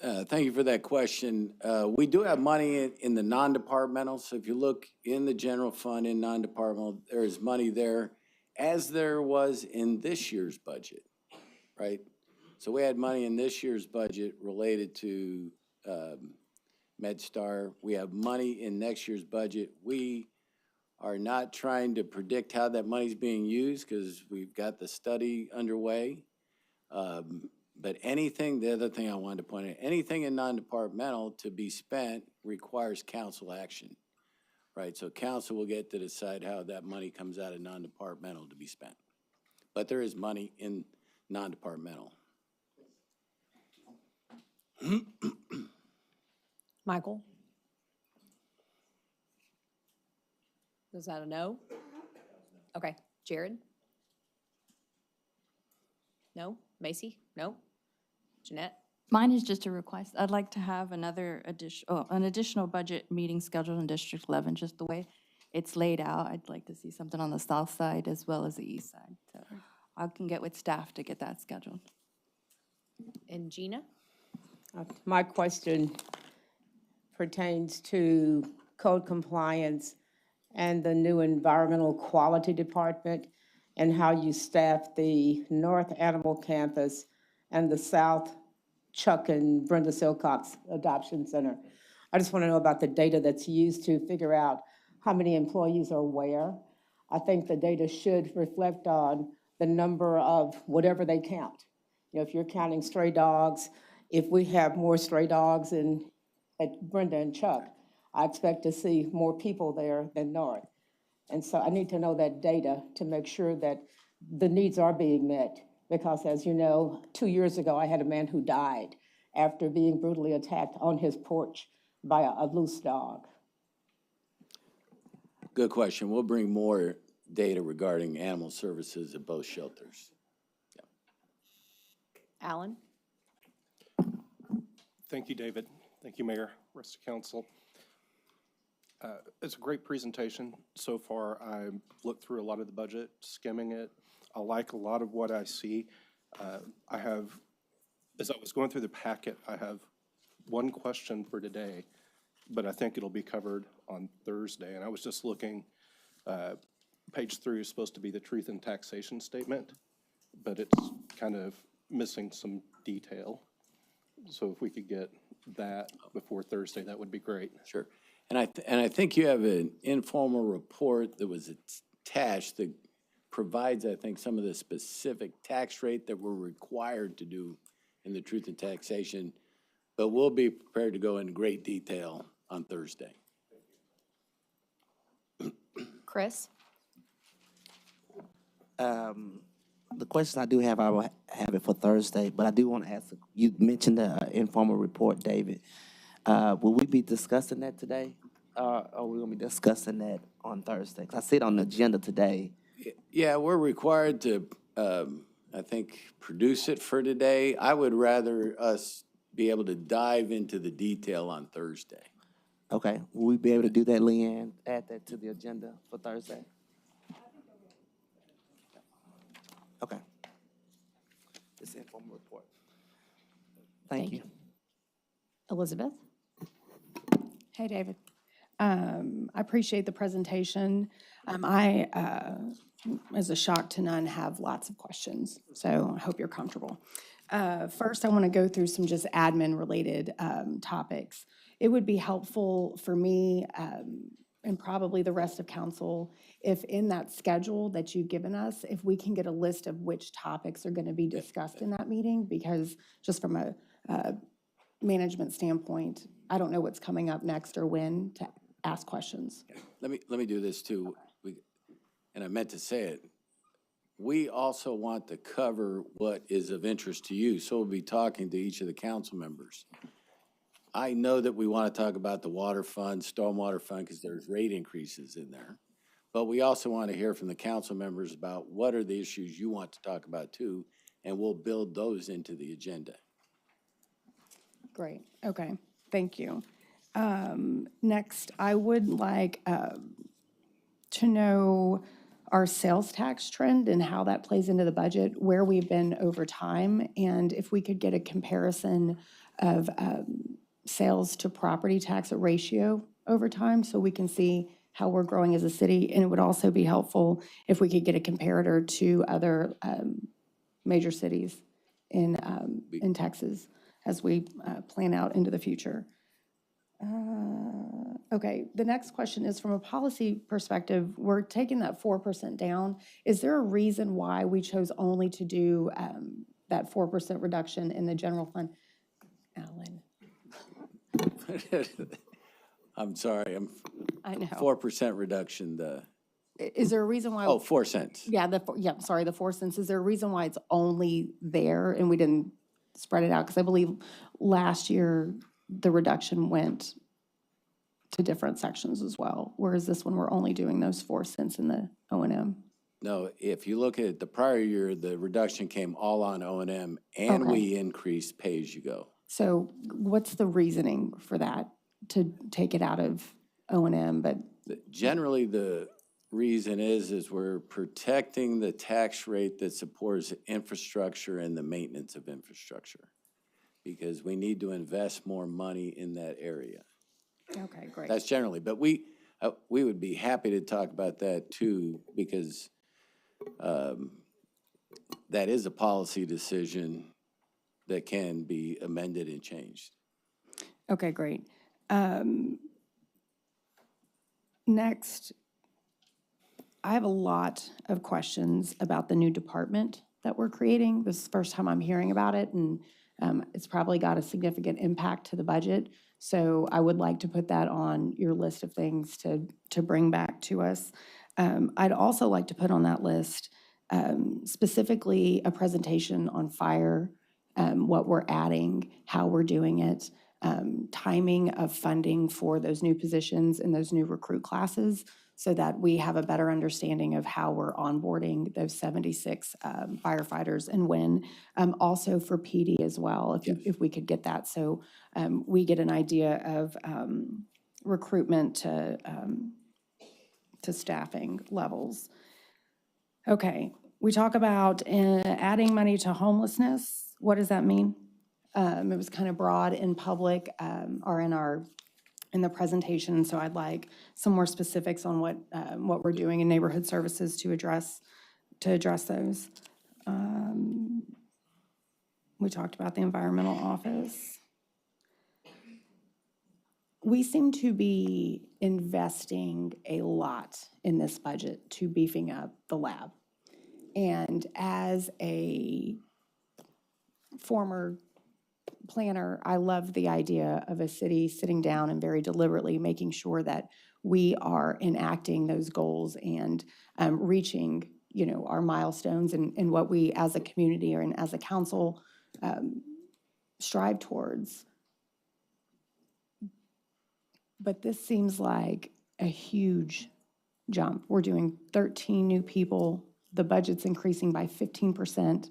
Thank you for that question. We do have money in the non-departmental, so if you look in the general fund in non-departmental, there is money there, as there was in this year's budget, right? So we had money in this year's budget related to MedStar. We have money in next year's budget. We are not trying to predict how that money's being used because we've got the study underway. But anything, the other thing I wanted to point out, anything in non-departmental to be spent requires council action, right? So council will get to decide how that money comes out of non-departmental to be spent. But there is money in non-departmental. Michael? Was that a no? Okay. Jared? No? Macy? No? Jeanette? Mine is just a request. I'd like to have an additional budget meeting scheduled in District 11, just the way it's laid out. I'd like to see something on the south side as well as the east side. So I can get with staff to get that scheduled. And Gina? My question pertains to code compliance and the new environmental quality department and how you staff the North Animal Campus and the South Chuck and Brenda Silcox Adoption Center. I just want to know about the data that's used to figure out how many employees are where. I think the data should reflect on the number of whatever they count. If you're counting stray dogs, if we have more stray dogs at Brenda and Chuck, I expect to see more people there than North. And so I need to know that data to make sure that the needs are being met. Because as you know, 2 years ago, I had a man who died after being brutally attacked on his porch by a loose dog. Good question. We'll bring more data regarding animal services at both shelters. Alan? Thank you, David. Thank you, Mayor, rest of council. It's a great presentation so far. I looked through a lot of the budget, skimming it. I like a lot of what I see. As I was going through the packet, I have one question for today, but I think it'll be covered on Thursday. And I was just looking, page 3 is supposed to be the truth in taxation statement, but it's kind of missing some detail. So if we could get that before Thursday, that would be great. Sure. And I think you have an informal report that was attached that provides, I think, some of the specific tax rate that we're required to do in the truth in taxation. But we'll be prepared to go into great detail on Thursday. Chris? The question I do have, I will have it for Thursday, but I do want to ask, you mentioned the informal report, David. Will we be discussing that today? Or are we going to be discussing that on Thursday? 'Cause I see it on the agenda today. Yeah, we're required to, I think, produce it for today. I would rather us be able to dive into the detail on Thursday. Okay, will we be able to do that, Leanne? Add that to the agenda for Thursday? Okay. It's informal report. Thank you. Elizabeth? Hey, David. I appreciate the presentation. As a shock to none, have lots of questions, so I hope you're comfortable. First, I want to go through some just admin-related topics. It would be helpful for me and probably the rest of council if in that schedule that you've given us, if we can get a list of which topics are going to be discussed in that meeting, because just from a management standpoint, I don't know what's coming up next or when to ask questions. Let me do this too, and I meant to say it. We also want to cover what is of interest to you, so we'll be talking to each of the council members. I know that we want to talk about the water fund, stormwater fund, because there's rate increases in there. But we also want to hear from the council members about what are the issues you want to talk about too, and we'll build those into the agenda. Great, okay, thank you. Next, I would like to know our sales tax trend and how that plays into the budget, where we've been over time, and if we could get a comparison of sales to property tax ratio over time, so we can see how we're growing as a city. And it would also be helpful if we could get a comparator to other major cities in Texas as we plan out into the future. Okay, the next question is from a policy perspective, we're taking that 4% down. Is there a reason why we chose only to do that 4% reduction in the general fund? Alan, I'm sorry, I know. 4% reduction, Is there a reason why? 4 cents. Yeah, sorry, the 4 cents. Is there a reason why it's only there and we didn't spread it out? Because I believe last year the reduction went to different sections as well, whereas this one we're only doing those 4 cents in the O&M. No, if you look at the prior year, the reduction came all on O&M, and Okay. we increased pay-as-you-go. So what's the reasoning for that, to take it out of O&M, but, Generally, the reason is we're protecting the tax rate that supports infrastructure and the maintenance of infrastructure, because we need to invest more money in that area. okay, great. That's generally, but we would be happy to talk about that too, because that is a policy decision that can be amended and changed. Okay, great. Next, I have a lot of questions about the new department that we're creating. This is the first time I'm hearing about it, and it's probably got a significant impact to the budget. So I would like to put that on your list of things to bring back to us. I'd also like to put on that list specifically a presentation on fire, what we're adding, how we're doing it, timing of funding for those new positions and those new recruit classes, so that we have a better understanding of how we're onboarding those 76 firefighters and when. Also for PD as well, if we could get that, so we get an idea of recruitment to staffing levels. Okay, we talk about adding money to homelessness. What does that mean? It was kind of broad in public or in the presentation, so I'd like some more specifics on what we're doing in neighborhood services to address those. We talked about the environmental office. We seem to be investing a lot in this budget to beefing up the lab. And as a former planner, I love the idea of a city sitting down and very deliberately making sure that we are enacting those goals and reaching, our milestones and what we as a community and as a council strive towards. But this seems like a huge jump. We're doing 13 new people. The budget's increasing by 15%.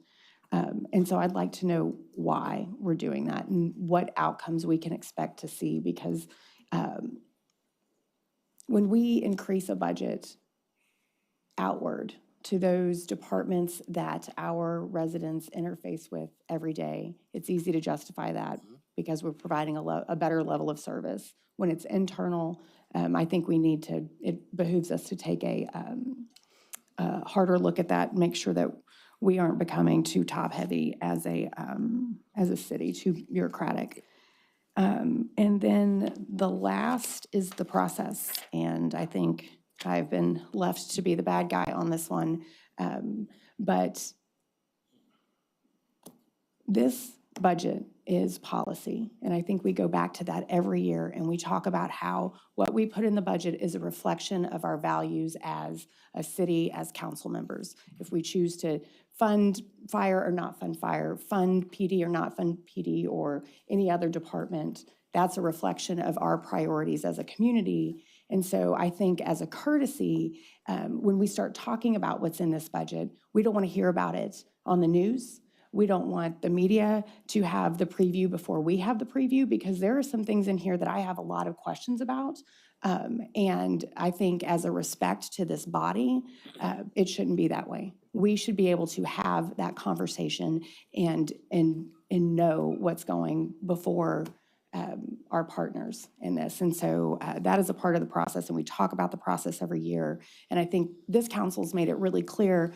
And so I'd like to know why we're doing that and what outcomes we can expect to see, because when we increase a budget outward to those departments that our residents interface with every day, it's easy to justify that because we're providing a better level of service. When it's internal, I think we need to, it behooves us to take a harder look at that, make sure that we aren't becoming too top-heavy as a city, too bureaucratic. And then the last is the process, and I think I've been left to be the bad guy on this one. But this budget is policy, and I think we go back to that every year, and we talk about how what we put in the budget is a reflection of our values as a city, as council members. If we choose to fund fire or not fund fire, fund PD or not fund PD, or any other department, that's a reflection of our priorities as a community. And so I think as a courtesy, when we start talking about what's in this budget, we don't want to hear about it on the news. We don't want the media to have the preview before we have the preview, because there are some things in here that I have a lot of questions about. And I think as a respect to this body, it shouldn't be that way. We should be able to have that conversation and know what's going before our partners in this. And so that is a part of the process, and we talk about the process every year. And I think this council's made it really clear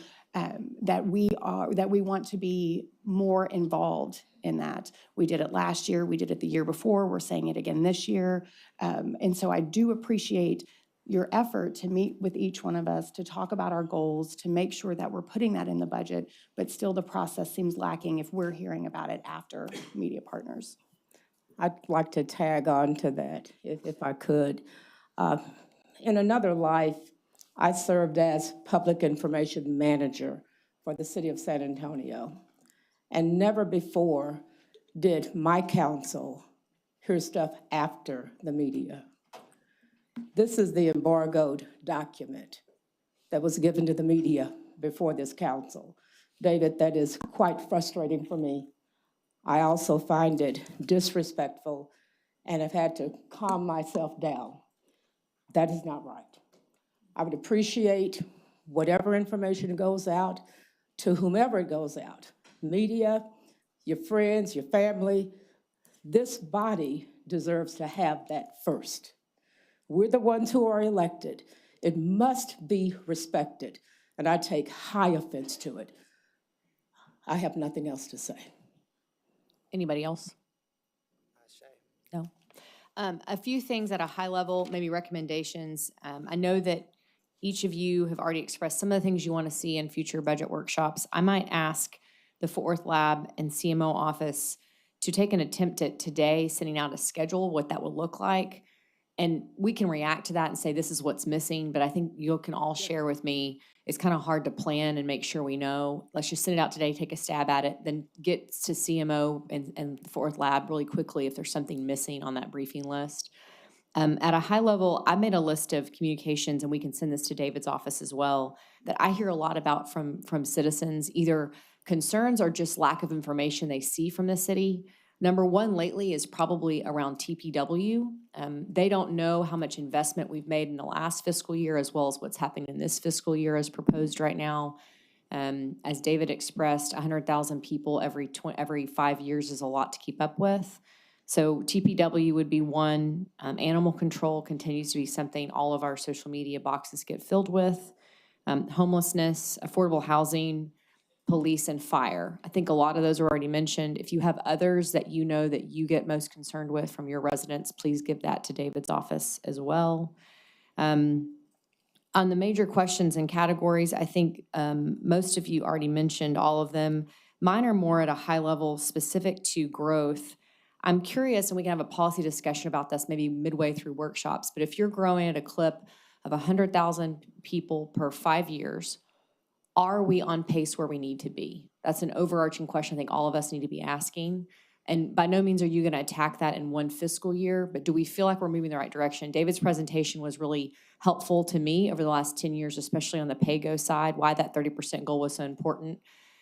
that we want to be more involved in that. We did it last year, we did it the year before, we're saying it again this year. And so I do appreciate your effort to meet with each one of us, to talk about our goals, to make sure that we're putting that in the budget, but still the process seems lacking if we're hearing about it after media partners. I'd like to tag on to that, if I could. In another life, I served as public information manager for the city of San Antonio. And never before did my council hear stuff after the media. This is the embargoed document that was given to the media before this council. David, that is quite frustrating for me. I also find it disrespectful and have had to calm myself down. That is not right. I would appreciate whatever information goes out to whomever it goes out, media, your friends, your family. This body deserves to have that first. We're the ones who are elected. It must be respected, and I take high offense to it. I have nothing else to say. Anybody else? No. A few things at a high level, maybe recommendations. I know that each of you have already expressed some of the things you want to see in future budget workshops. I might ask the Fort Worth Lab and CMO office to take an attempt at today sending out a schedule, what that will look like. And we can react to that and say, this is what's missing, but I think you can all share with me, it's kind of hard to plan and make sure we know. Let's just send it out today, take a stab at it, then get to CMO and the Fort Worth Lab really quickly if there's something missing on that briefing list. At a high level, I made a list of communications, and we can send this to David's office as well, that I hear a lot about from citizens, either concerns or just lack of information they see from the city. Number one lately is probably around TPW. They don't know how much investment we've made in the last fiscal year as well as what's happening in this fiscal year as proposed right now. As David expressed, 100,000 people every 5 years is a lot to keep up with. So TPW would be one. Animal control continues to be something all of our social media boxes get filled with. Homelessness, affordable housing, police, and fire. I think a lot of those are already mentioned. If you have others that you know that you get most concerned with from your residents, please give that to David's office as well. On the major questions and categories, I think most of you already mentioned all of them. Mine are more at a high level specific to growth. I'm curious, and we can have a policy discussion about this maybe midway through workshops, but if you're growing at a clip of 100,000 people per 5 years, are we on pace where we need to be? That's an overarching question I think all of us need to be asking. And by no means are you going to attack that in one fiscal year, but do we feel like we're moving in the right direction? David's presentation was really helpful to me over the last 10 years, especially on the PAYGO side, why that 30% goal was so important.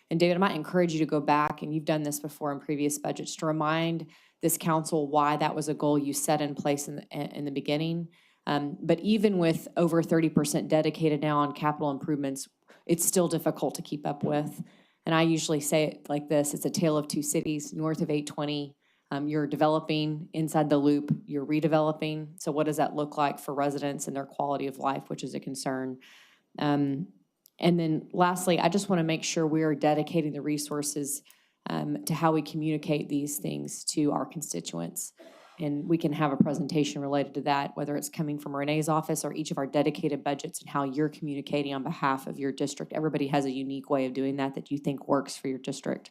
And David, I might encourage you to go back, and you've done this before in previous budgets, to remind this council why that was a goal you set in place in the beginning. But even with over 30% dedicated now on capital improvements, it's still difficult to keep up with. And I usually say it like this, it's a tale of two cities. North of 820, You're developing inside the loop, you're redeveloping. So what does that look like for residents and their quality of life, which is a concern? And then lastly, I just want to make sure we are dedicating the resources to how we communicate these things to our constituents. And we can have a presentation related to that, whether it's coming from Renee's office or each of our dedicated budgets and how you're communicating on behalf of your district. Everybody has a unique way of doing that you think works for your district.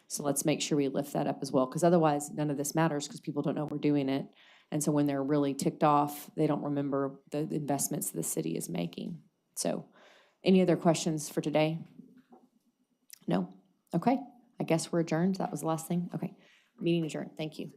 So let's make sure we lift that up as well, because otherwise none of this matters because people don't know we're doing it. And so when they're really ticked off, they don't remember the investments the city is making. So any other questions for today? No? Okay, I guess we're adjourned. That was the last thing. Okay, meeting adjourned. Thank you.